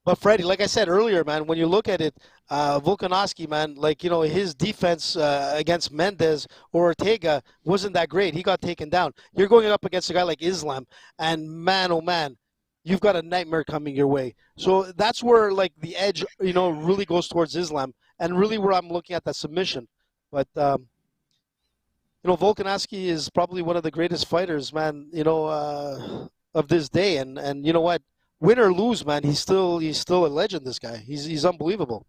But Freddie, like I said earlier, man, when you look at it, Volkanovski, man, like, you know, his defense against Mendes or Ortega wasn't that great. He got taken down. You're going up against a guy like Islam, and man, oh man, you've got a nightmare coming your way. So that's where, like, the edge, you know, really goes towards Islam, and really where I'm looking at that submission. But you know, Volkanovski is probably one of the greatest fighters, man, you know, of this day, and you know what? Win or lose, man, he's still a legend. This guy, he's unbelievable.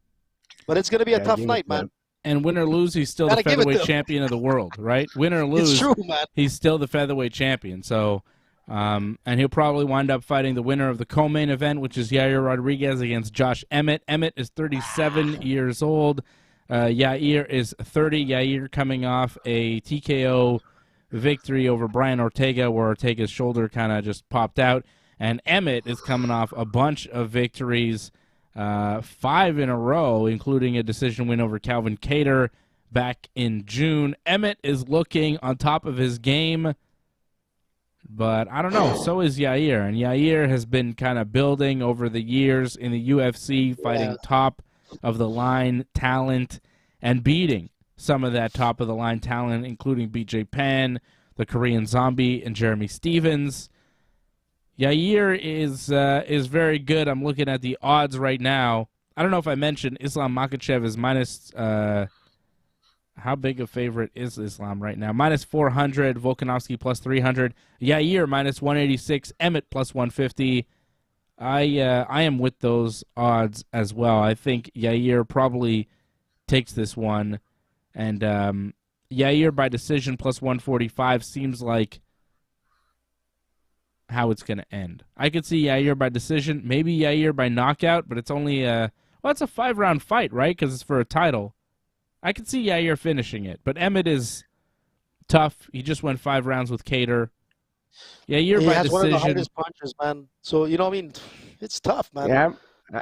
But it's gonna be a tough night, man. And win or lose, he's still the featherweight champion of the world, right? Win or lose, it's true, man. He's still the featherweight champion. So And he'll probably wind up fighting the winner of the co-main event, which is Yair Rodriguez against Josh Emmett. Emmett is 37 years old. Yair is 30. Yair coming off a TKO victory over Brian Ortega, where Ortega's shoulder kind of just popped out. And Emmett is coming off a bunch of victories, 5 in a row, including a decision win over Calvin Kattar back in June. Emmett is looking on top of his game, but I don't know. So is Yair, and Yair has been kind of building over the years in the UFC, fighting top of the line talent and beating some of that top of the line talent, including BJ Penn, the Korean Zombie, and Jeremy Stevens. Yair is very good. I'm looking at the odds right now. I don't know if I mentioned Islam Makhachev is minus. How big a favorite is Islam right now? Minus 400. Volkanovski plus 300. Yair minus 186. Emmett plus 150. I am with those odds as well. I think Yair probably takes this one, and Yair by decision plus 145 seems like how it's going to end. I could see Yair by decision, maybe Yair by knockout, but it's only it's a 5-round fight, right? Because it's for a title. I could see Yair finishing it, but Emmett is tough. He just went 5 rounds with Kattar. Yair by decision. He has one of the hardest punches, man. So, you know what I mean? It's tough, man. Yeah,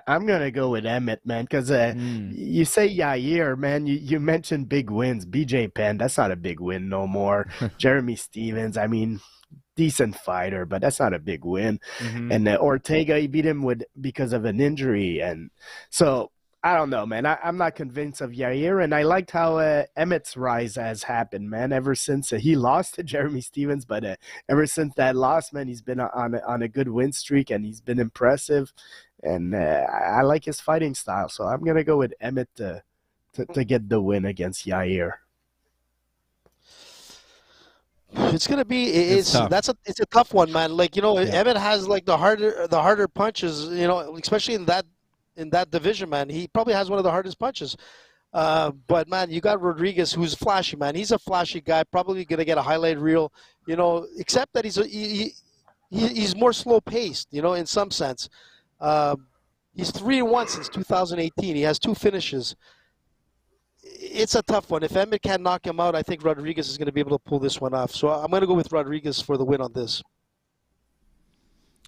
I'm going to go with Emmett, man, because you say Yair, man, you mentioned big wins. BJ Penn, that's not a big win no more. Jeremy Stevens, I mean, decent fighter, but that's not a big win. And Ortega, he beat him because of an injury. And so, I don't know, man. I'm not convinced of Yair, and I liked how Emmett's rise has happened, man, ever since he lost to Jeremy Stevens. But ever since that loss, man, he's been on a good win streak, and he's been impressive. And I like his fighting style, so I'm going to go with Emmett to get the win against Yair. It's gonna be it's a tough one, man. Like, you know, Emmett has like the harder punches, you know, especially in that division, man. He probably has one of the hardest punches. But man, you got Rodriguez, who's flashy, man. He's a flashy guy, probably gonna get a highlight reel, you know, except that he's more slow paced, you know, in some sense. He's 3-1 since 2018. He has 2 finishes. It's a tough one. If Emmett can't knock him out, I think Rodriguez is going to be able to pull this one off. So I'm going to go with Rodriguez for the win on this.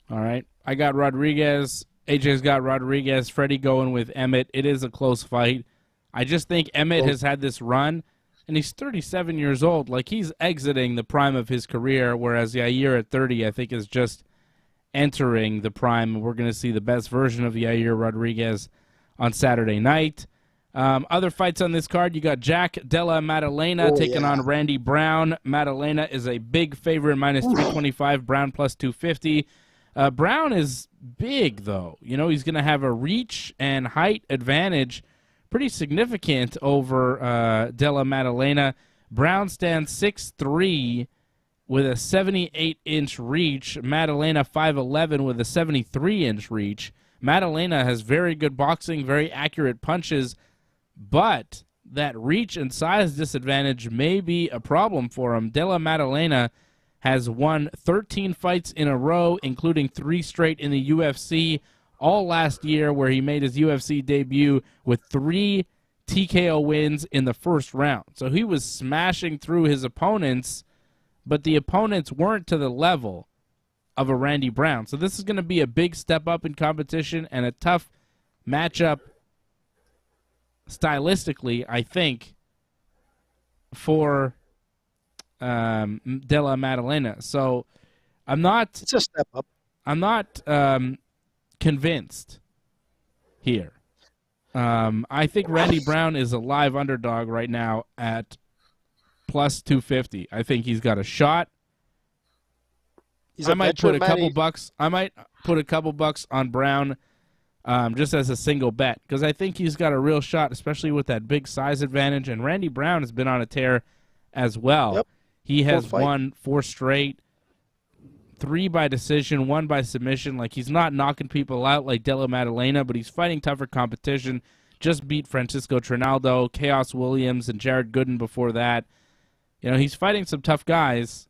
All right. I got Rodriguez. AJ's got Rodriguez. Freddie going with Emmett. It is a close fight. I just think Emmett has had this run, and he's 37 years old. Like, he's exiting the prime of his career, whereas Yair at 30, I think, is just entering the prime. We're going to see the best version of Yair Rodriguez on Saturday night. Other fights on this card, you got Jack Della Maddalena taking on Randy Brown. Maddalena is a big favorite, minus 325. Brown plus 250. Brown is big, though. You know, he's going to have a reach and height advantage, pretty significant over Della Maddalena. Brown stands 6'3", with a 78-inch reach. Maddalena 5'11", with a 73-inch reach. Maddalena has very good boxing, very accurate punches, but that reach and size disadvantage may be a problem for him. Della Maddalena has won 13 fights in a row, including 3 straight in the UFC, all last year, where he made his UFC debut with 3 TKO wins in the first round. So he was smashing through his opponents, but the opponents weren't to the level of a Randy Brown. So this is going to be a big step up in competition and a tough matchup stylistically, I think, for Della Maddalena. So it's a step up. I'm not convinced here. I think Randy Brown is a live underdog right now at plus 250. I think he's got a shot. I might put a couple bucks. I might put a couple bucks on Brown, just as a single bet, because I think he's got a real shot, especially with that big size advantage. And Randy Brown has been on a tear as well. Yep. He has won 4 straight, 3 by decision, 1 by submission. Like, he's not knocking people out like Della Maddalena, but he's fighting tougher competition. Just beat Francisco Trinaldo, Chaos Williams, and Jared Gooden before that. You know, he's fighting some tough guys.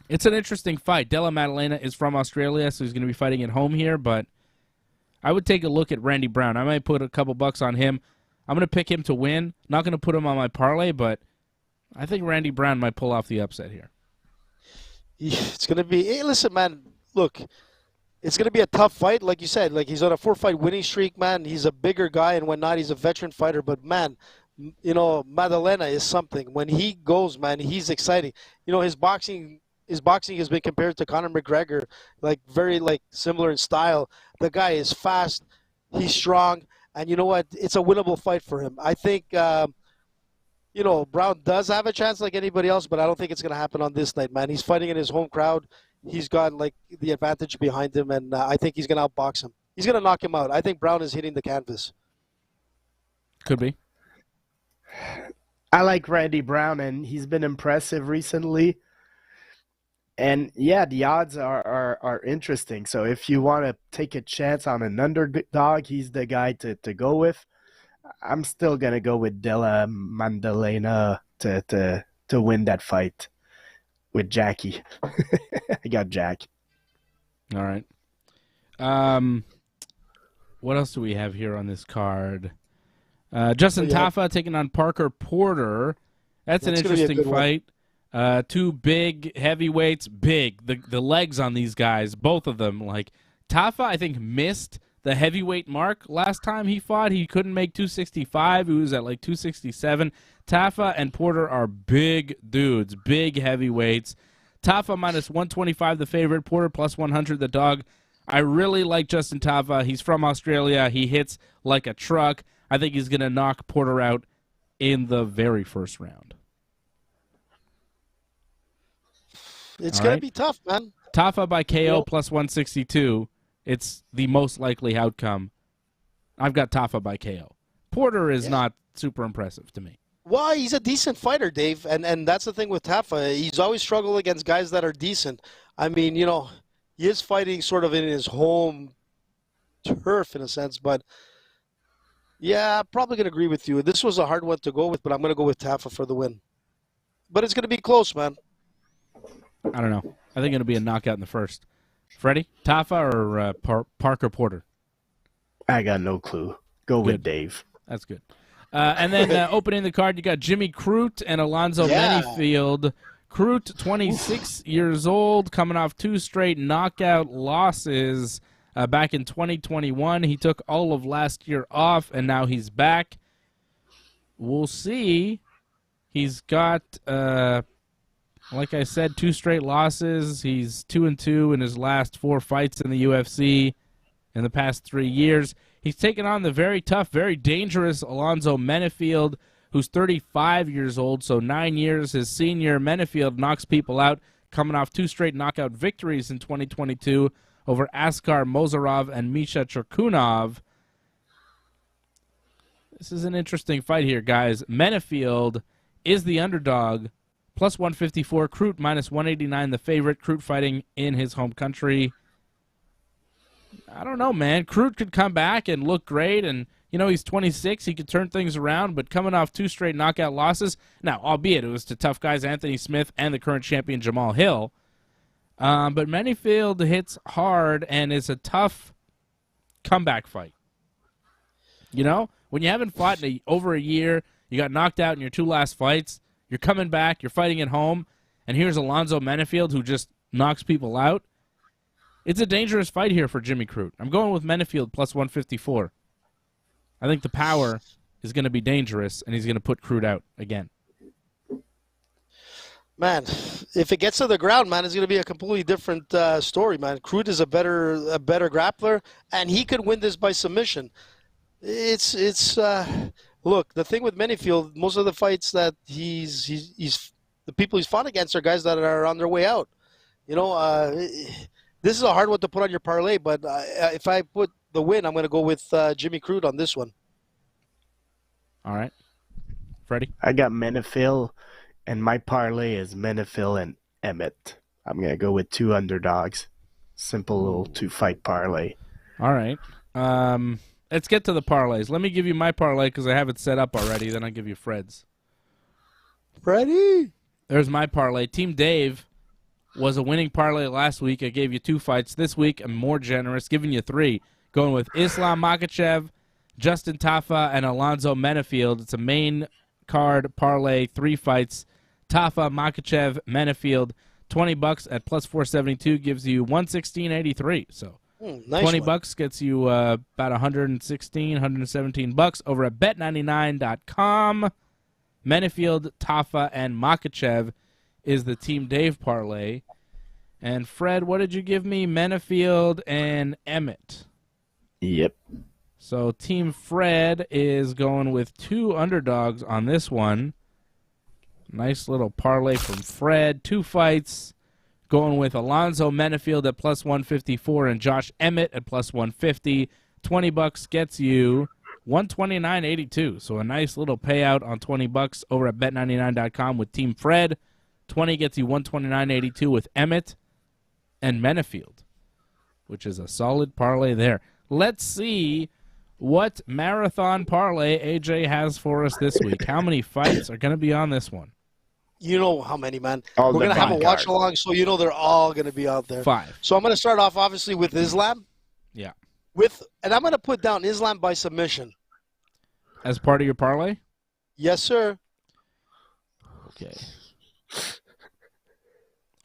It's an interesting fight. Della Maddalena is from Australia, so he's going to be fighting at home here, but I would take a look at Randy Brown. I might put a couple bucks on him. I'm going to pick him to win. Not going to put him on my parlay, but I think Randy Brown might pull off the upset here. It's going to be, hey, listen, man, look, it's going to be a tough fight. Like you said, like he's on a 4-fight winning streak, man. He's a bigger guy and whatnot. He's a veteran fighter, but man, you know, Maddalena is something. When he goes, man, he's exciting. You know, his boxing has been compared to Conor McGregor, like very like similar in style. The guy is fast, he's strong, and you know what? It's a winnable fight for him. I think, you know, Brown does have a chance like anybody else, but I don't think it's going to happen on this night, man. He's fighting in his home crowd. He's got like the advantage behind him, and I think he's going to outbox him. He's going to knock him out. I think Brown is hitting the canvas. Could be. I like Randy Brown, and he's been impressive recently. And yeah, the odds are interesting. So if you want to take a chance on an underdog, he's the guy to go with. I'm still gonna go with Della Maddalena to win that fight with Jackie. I got Jack. All right. What else do we have here on this card? Justin Tafa taking on Parker Porter. That's an interesting fight. Two big heavyweights, big. The legs on these guys, both of them. Like Tafa, I think missed the heavyweight mark last time he fought. He couldn't make 265. He was at like 267. Tafa and Porter are big dudes, big heavyweights. Tafa minus 125 the favorite, Porter plus 100 the dog. I really like Justin Tafa. He's from Australia. He hits like a truck. I think he's going to knock Porter out in the very first round. It's going to be tough, man. Tafa by KO plus 162. It's the most likely outcome. I've got Tafa by KO. Porter is not super impressive to me. Well, he's a decent fighter, Dave, and that's the thing with Tafa. He's always struggled against guys that are decent. I mean, you know, he is fighting sort of in his home turf in a sense, but yeah, I'm probably going to agree with you. This was a hard one to go with, but I'm going to go with Tafa for the win. But it's going to be close, man. I don't know. I think it'll be a knockout in the first. Freddie, Tafa or Parker Porter? I got no clue. Go with Dave. That's good. And then opening the card, you got Jimmy Crute and Alonzo Menifield. Crute, 26 years old, coming off 2 straight knockout losses back in 2021. He took all of last year off, and now he's back. We'll see. He's got, like I said, 2 straight losses. He's 2-2 in his last 4 fights in the UFC in the past 3 years. He's taken on the very tough, very dangerous Alonzo Menifield, who's 35 years old, so 9 years his senior. Menifield knocks people out, coming off 2 straight knockout victories in 2022 over Askar Mozarov and Misha Cherkunov. This is an interesting fight here, guys. Menifield is the underdog, plus 154. Crute minus 189, the favorite. Crute fighting in his home country. I don't know, man. Crute could come back and look great, and, you know, he's 26. He could turn things around, but coming off 2 straight knockout losses, now, albeit it was to tough guys Anthony Smith and the current champion Jamal Hill, but Menifield hits hard and is a tough comeback fight. You know, when you haven't fought in over a year, you got knocked out in your 2 last fights, you're coming back, you're fighting at home, and here's Alonzo Menifield who just knocks people out. It's a dangerous fight here for Jimmy Crute. I'm going with Menifield plus 154. I think the power is going to be dangerous, and he's going to put Crute out again. Man, if it gets to the ground, man, it's going to be a completely different story, man. Crute is a better grappler, and he could win this by submission. Look, the thing with Menifield, most of the fights that he's the people he's fought against are guys that are on their way out. You know, this is a hard one to put on your parlay, but if I put the win, I'm going to go with Jimmy Crute on this one. All right. Freddie? I got Menifield, and my parlay is Menifield and Emmett. I'm going to go with 2 underdogs. Simple little 2-fight parlay. All right. Let's get to the parlays. Let me give you my parlay because I have it set up already. Then I'll give you Fred's. Freddie? There's my parlay. Team Dave was a winning parlay last week. I gave you 2 fights. This week, I'm more generous, giving you 3. Going with Islam Makhachev, Justin Tafa, and Alonzo Menafield. It's a main card parlay, 3 fights. Tafa, Makhachev, Menafield, $20 at plus 472 gives you 116.83. So nice $20 gets you about 116, 117 bucks over at bet99.com. Menafield, Tafa, and Makhachev is the Team Dave parlay. And Fred, what did you give me? Menafield and Emmett. Yep. So Team Fred is going with 2 underdogs on this one. Nice little parlay from Fred. 2 fights. Going with Alonzo Menafield at plus 154 and Josh Emmett at plus 150. $20 gets you 129.82. So a nice little payout on $20 over at bet99.com with Team Fred. 20 gets you 129.82 with Emmett and Menafield, which is a solid parlay there. Let's see what marathon parlay AJ has for us this week. How many fights are going to be on this one? You know how many, man. We're going to have a watch-along, so you know they're all going to be out there. 5. So I'm going to start off, obviously, with Islam. Yeah. And I'm going to put down Islam by submission. As part of your parlay? Yes, sir. Okay.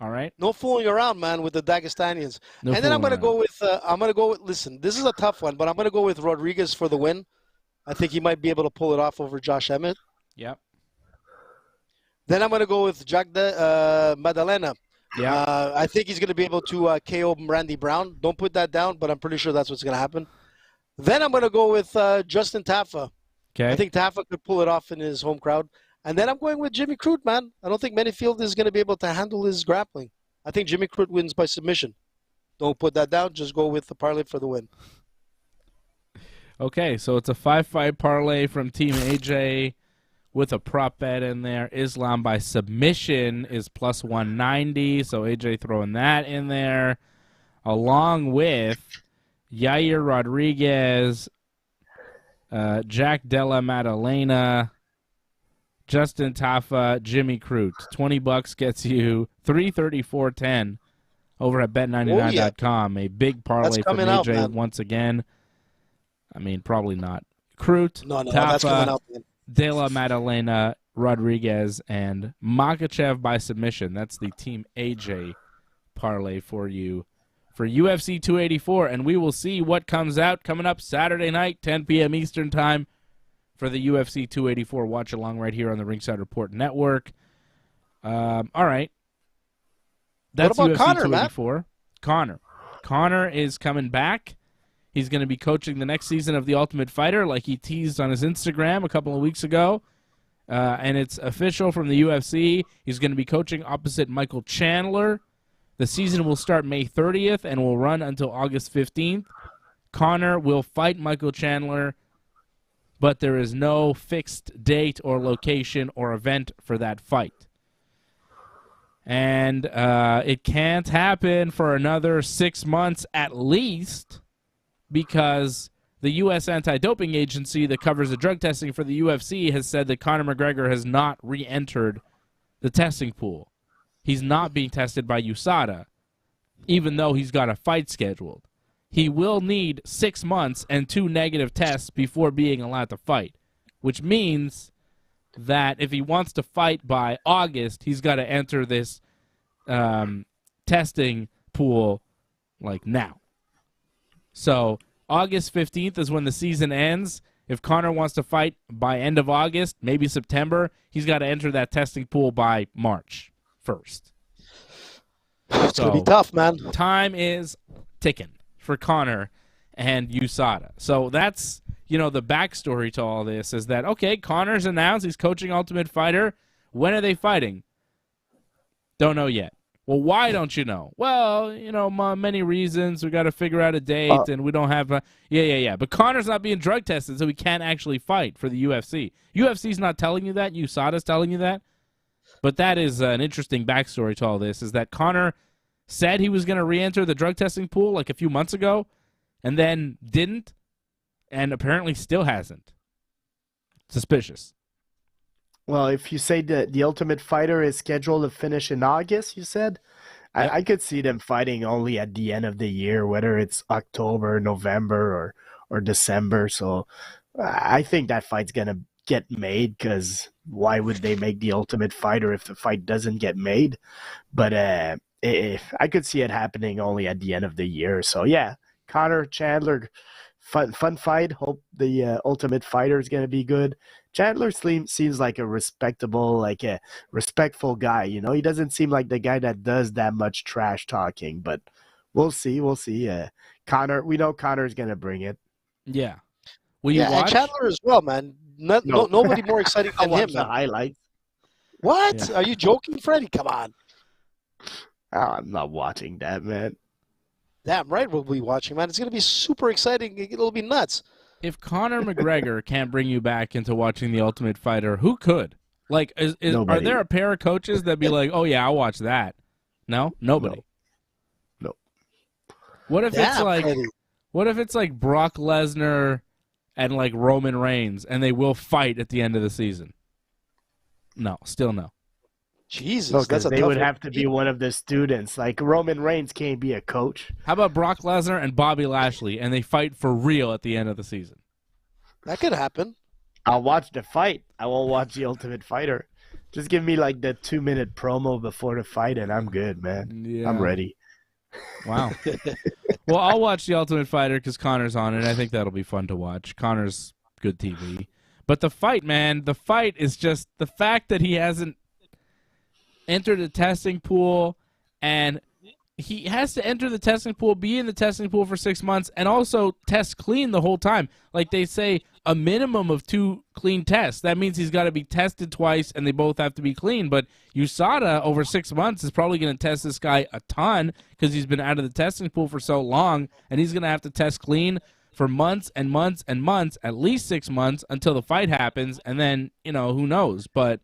All right. No fooling around, man, with the Dagestanians. And then I'm going to go with, listen, this is a tough one, but I'm going to go with Rodriguez for the win. I think he might be able to pull it off over Josh Emmett. Yep. Then I'm going to go with Jack Madalena. Yeah. I think he's going to be able to KO Randy Brown. Don't put that down, but I'm pretty sure that's what's going to happen. Then I'm going to go with Justin Tafa. Okay. I think Tafa could pull it off in his home crowd. And then I'm going with Jimmy Crute, man. I don't think Menafield is going to be able to handle his grappling. I think Jimmy Crute wins by submission. Don't put that down. Just go with the parlay for the win. Okay, so it's a 5-5 parlay from Team AJ with a prop bet in there. Islam by submission is plus 190, so AJ throwing that in there, along with Yair Rodriguez, Jack Della Maddalena, Justin Tafa, Jimmy Crute. $20 gets you 334.10 over at bet99.com. A big parlay from AJ once again. I mean, probably not. Crute, no, Tafa, that's coming out, man. Della Maddalena, Rodriguez, and Makhachev by submission. That's the Team AJ parlay for you for UFC 284. And we will see what comes out coming up Saturday night, 10 p.m. Eastern Time, for the UFC 284 watch-along right here on the Ringside Report Network. All right. That's what about UFC Conor, 284. Matt? Conor is coming back. He's going to be coaching the next season of The Ultimate Fighter like he teased on his Instagram a couple of weeks ago. And it's official from the UFC. He's going to be coaching opposite Michael Chandler. The season will start May 30th and will run until August 15th. Conor will fight Michael Chandler, but there is no fixed date or location or event for that fight. And it can't happen for another 6 months at least, because the U.S. anti-doping agency that covers the drug testing for the UFC has said that Conor McGregor has not re-entered the testing pool. He's not being tested by USADA, even though he's got a fight scheduled. He will need 6 months and 2 negative tests before being allowed to fight, which means that if he wants to fight by August, he's got to enter this testing pool like now. So August 15th is when the season ends. If Conor wants to fight by end of August, maybe September, he's got to enter that testing pool by March 1st. It's going to be tough, man. Time is ticking for Conor and USADA. So that's, the backstory to all this is that, okay, Conor's announced he's coaching Ultimate Fighter. When are they fighting? Don't know yet. Well, why don't you know? Well, many reasons. We got to figure out a date, and we don't have a... Yeah. But Conor's not being drug tested, so he can't actually fight for the UFC. UFC's not telling you that. USADA's telling you that. But that is an interesting backstory to all this, is that Conor said he was going to re-enter the drug testing pool like a few months ago, and then didn't, and apparently still hasn't. Suspicious. Well, if you say that the Ultimate Fighter is scheduled to finish in August, you said, I could see them fighting only at the end of the year, whether it's October, November, or December. So I think that fight's gonna get made, because why would they make the Ultimate Fighter if the fight doesn't get made? But I could see it happening only at the end of the year. So yeah, Conor Chandler, fun fight. Hope the Ultimate Fighter is gonna be good. Chandler seems like a respectable, like a respectful guy. You know, he doesn't seem like the guy that does that much trash talking. But we'll see. We'll see. Conor, we know Conor's gonna bring it. Yeah. Will you watch? And Chandler as well, man. Nobody more exciting than him. The highlights. What? Yeah. Are you joking, Freddie? Come on. Oh, I'm not watching that, man. Damn right we'll be watching, man. It's going to be super exciting. It'll be nuts. If Conor McGregor can't bring you back into watching The Ultimate Fighter, who could? Like, are there a pair of coaches that be like, oh, yeah, I'll watch that? No? Nobody? No. What if it's like Brock Lesnar and like Roman Reigns, and they will fight at the end of the season? No, still no. Jesus, that's a they would have to be one of the students. Like Roman Reigns can't be a coach. How about Brock Lesnar and Bobby Lashley, and they fight for real at the end of the season? That could happen. I'll watch the fight. I won't watch the Ultimate Fighter. Just give me like the 2-minute promo before the fight, and I'm good, man. Yeah. I'm ready. Wow. Well, I'll watch The Ultimate Fighter because Conor's on it. I think that'll be fun to watch. Conor's good TV. But the fight, man, the fight is just the fact that he hasn't entered the testing pool, and he has to enter the testing pool, be in the testing pool for 6 months, and also test clean the whole time. Like they say, a minimum of 2 clean tests. That means he's got to be tested twice, and they both have to be clean. But USADA, over 6 months, is probably going to test this guy a ton because he's been out of the testing pool for so long, and he's going to have to test clean for months and months and months, at least 6 months, until the fight happens, and then, who knows. But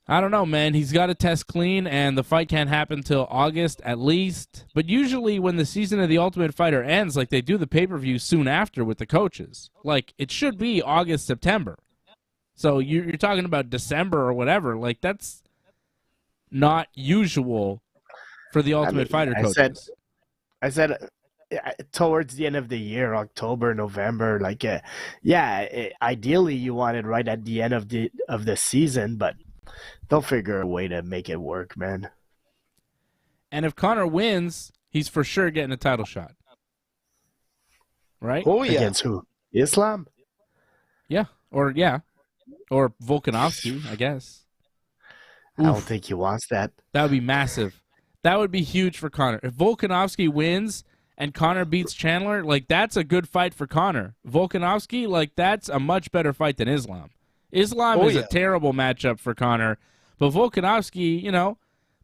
I don't know, man. He's got to test clean, and the fight can't happen till August at least. But usually when the season of The Ultimate Fighter ends, like they do the pay-per-view soon after with the coaches. Like it should be August, September. So you're talking about December or whatever. Like that's not usual for The Ultimate Fighter coaches. I said towards the end of the year, October, November. Like, ideally you want it right at the end of the season, but they'll figure a way to make it work, man. And if Conor wins, he's for sure getting a title shot. Right? Oh, yeah. Against who? Islam? Yeah. Or Volkanovski, I guess. I don't think he wants that. That would be massive. That would be huge for Conor. If Volkanovski wins and Conor beats Chandler, like that's a good fight for Conor. Volkanovski, like that's a much better fight than Islam. Islam is a terrible matchup for Conor, but Volkanovski,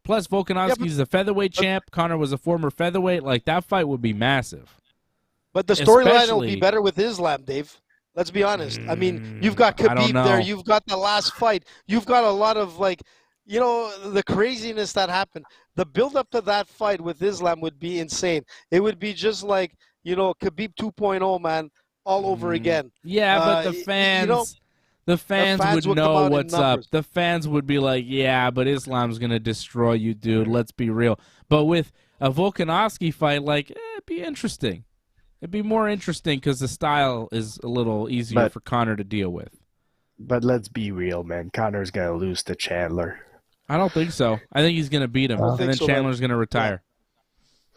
plus Volkanovski's a featherweight champ. Conor was a former featherweight. Like, that fight would be massive. But the storyline will be better with Islam, Dave. Let's be honest. I mean, you've got Khabib there. You've got the last fight. You've got a lot of, the craziness that happened. The build-up to that fight with Islam would be insane. It would be just like, Khabib 2.0, man, all over again. Yeah, but the fans... The fans would know what's up. The fans would be like, yeah, but Islam's going to destroy you, dude. Let's be real. But with a Volkanovski fight, it'd be interesting. It'd be more interesting because the style is a little easier for Conor to deal with. But let's be real, man. Conor's going to lose to Chandler. I don't think so. I think he's going to beat him, and then Chandler's going to retire.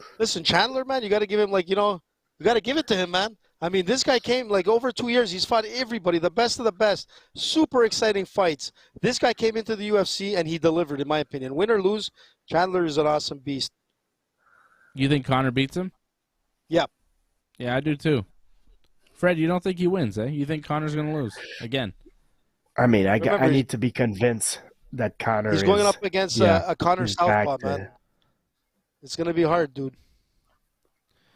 Yeah. Listen, Chandler, man, you got to give him, you got to give it to him, man. I mean, this guy came over 2 years. He's fought everybody, the best of the best. Super exciting fights. This guy came into the UFC and he delivered, in my opinion. Win or lose, Chandler is an awesome beast. You think Conor beats him? Yep. Yeah, I do too. Fred, you don't think he wins, eh? You think Conor's going to lose again? I mean, I need to be convinced that Conor He's going up against a Conor southpaw, man. It's going to be hard, dude.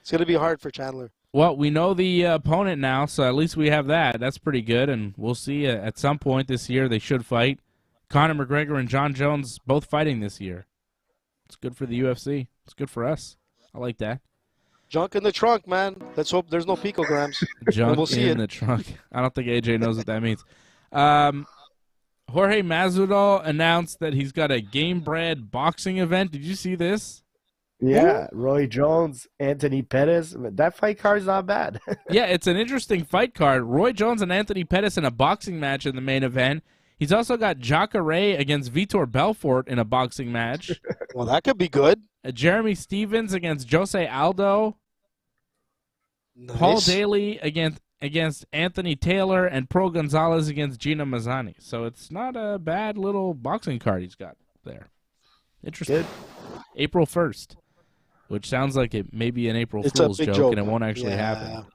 It's going to be hard for Chandler. Well, we know the opponent now, so at least we have that. That's pretty good, and we'll see at some point this year they should fight. Conor McGregor and John Jones both fighting this year. It's good for the UFC. It's good for us. I like that. Junk in the trunk, man. Let's hope there's no picograms. Junk we'll see in the trunk. I don't think AJ knows what that means. Jorge Masvidal announced that he's got a Gamebred boxing event. Did you see this? Yeah, Roy Jones, Anthony Pettis. That fight card's not bad. Yeah, it's an interesting fight card. Roy Jones and Anthony Pettis in a boxing match in the main event. He's also got Jacare against Vitor Belfort in a boxing match. Well, that could be good. Jeremy Stevens against Jose Aldo. Nice. Paul Daly against Anthony Taylor, and Pro Gonzalez against Gina Mazzani. So it's not a bad little boxing card he's got there. Interesting. Good. April 1st, which sounds like it may be an April Fool's joke, and it won't actually happen.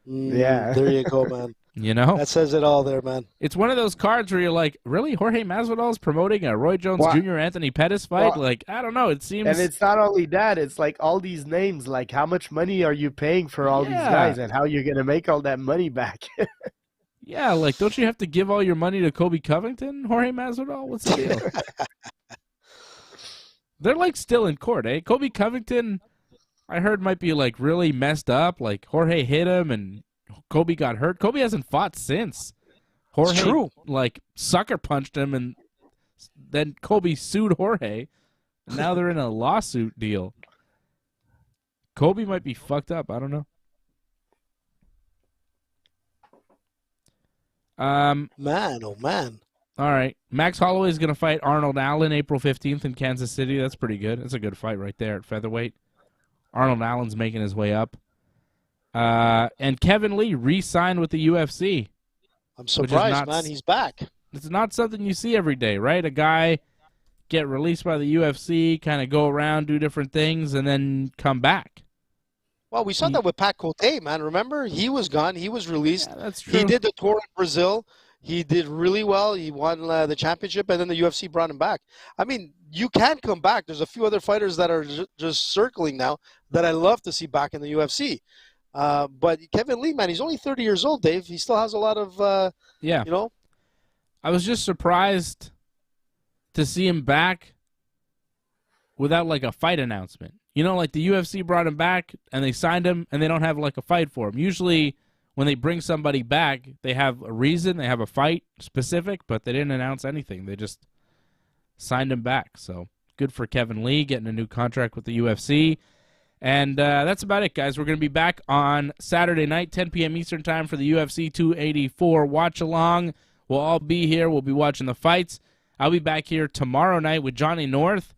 Yeah. There you go, man. You know? That says it all there, man. It's one of those cards where you're like, really? Jorge Masvidal's promoting a Roy Jones Jr. Anthony Pettis fight? Like, I don't know. It seems... And it's not only that. It's like all these names. Like, how much money are you paying for all these guys, and how you're going to make all that money back? Yeah, like, don't you have to give all your money to Kobe Covington, Jorge Masvidal? What's the deal? They're, like, still in court, eh? Kobe Covington, I heard, might be, like, really messed up. Like, Jorge hit him, and Kobe got hurt. Kobe hasn't fought since. Jorge, like, sucker punched him, and then Kobe sued Jorge, and now they're in a lawsuit deal. Kobe might be fucked up. I don't know. Man, oh, man. All right. Max Holloway is going to fight Arnold Allen April 15th in Kansas City. That's pretty good. That's a good fight right there at featherweight. Arnold Allen's making his way up. And Kevin Lee re-signed with the UFC. I'm surprised, man. He's back. It's not something you see every day, right? A guy get released by the UFC, kind of go around, do different things, and then come back. Well, we saw that with Pat Cote, man. Remember? He was gone. He was released. Yeah, that's true. He did the tour in Brazil. He did really well. He won the championship, and then the UFC brought him back. I mean, you can come back. There's a few other fighters that are just circling now that I love to see back in the UFC. But Kevin Lee, man, he's only 30 years old, Dave. He still has a lot of, you know. I was just surprised to see him back without, like, a fight announcement. You know, like the UFC brought him back and they signed him and they don't have, like, a fight for him. Usually when they bring somebody back, they have a reason, they have a fight specific, but they didn't announce anything. They just signed him back. So good for Kevin Lee getting a new contract with the UFC. And that's about it, guys. We're going to be back on Saturday night, 10 p.m. Eastern Time for the UFC 284 watch-along. We'll all be here. We'll be watching the fights. I'll be back here tomorrow night with Johnny North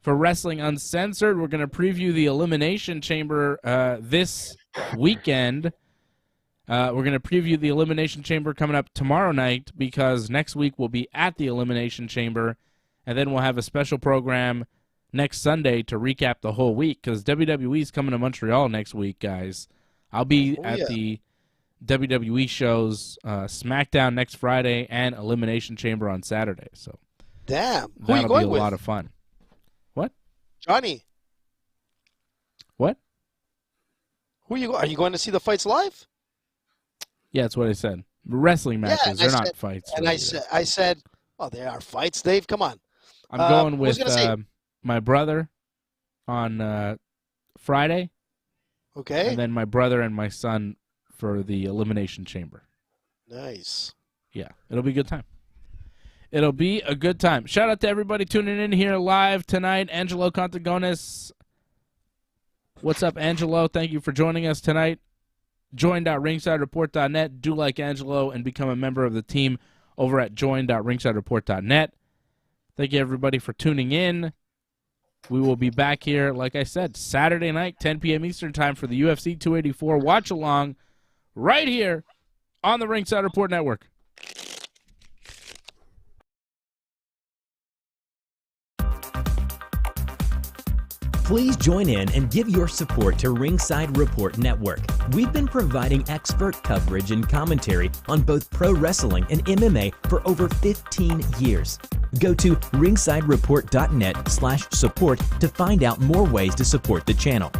for Wrestling Uncensored. We're going to preview the Elimination Chamber this weekend. We're going to preview the Elimination Chamber coming up tomorrow night because next week we'll be at the Elimination Chamber, and then we'll have a special program next Sunday to recap the whole week because WWE's coming to Montreal next week, guys. I'll be at the WWE shows, SmackDown next Friday and Elimination Chamber on Saturday. So damn, who are you going with? That'll be a lot of fun. What? Johnny. What? Are you going to see the fights live? Yeah, that's what I said. Wrestling matches, they're not fights. And really. I said, oh, they are fights, Dave. Come on. I'm going with my brother on Friday. Okay. And then my brother and my son for the Elimination Chamber. Nice. Yeah, it'll be a good time. It'll be a good time. Shout out to everybody tuning in here live tonight. Angelo Contagones. What's up, Angelo? Thank you for joining us tonight. Join.ringsidereport.net. Do like Angelo and become a member of the team over at join.ringsidereport.net. Thank you, everybody, for tuning in. We will be back here, like I said, Saturday night, 10 p.m. Eastern Time for the UFC 284 watch-along right here on the Ringside Report Network. Please join in and give your support to Ringside Report Network. We've been providing expert coverage and commentary on both pro wrestling and MMA for over 15 years. Go to ringsidereport.net/support to find out more ways to support the channel.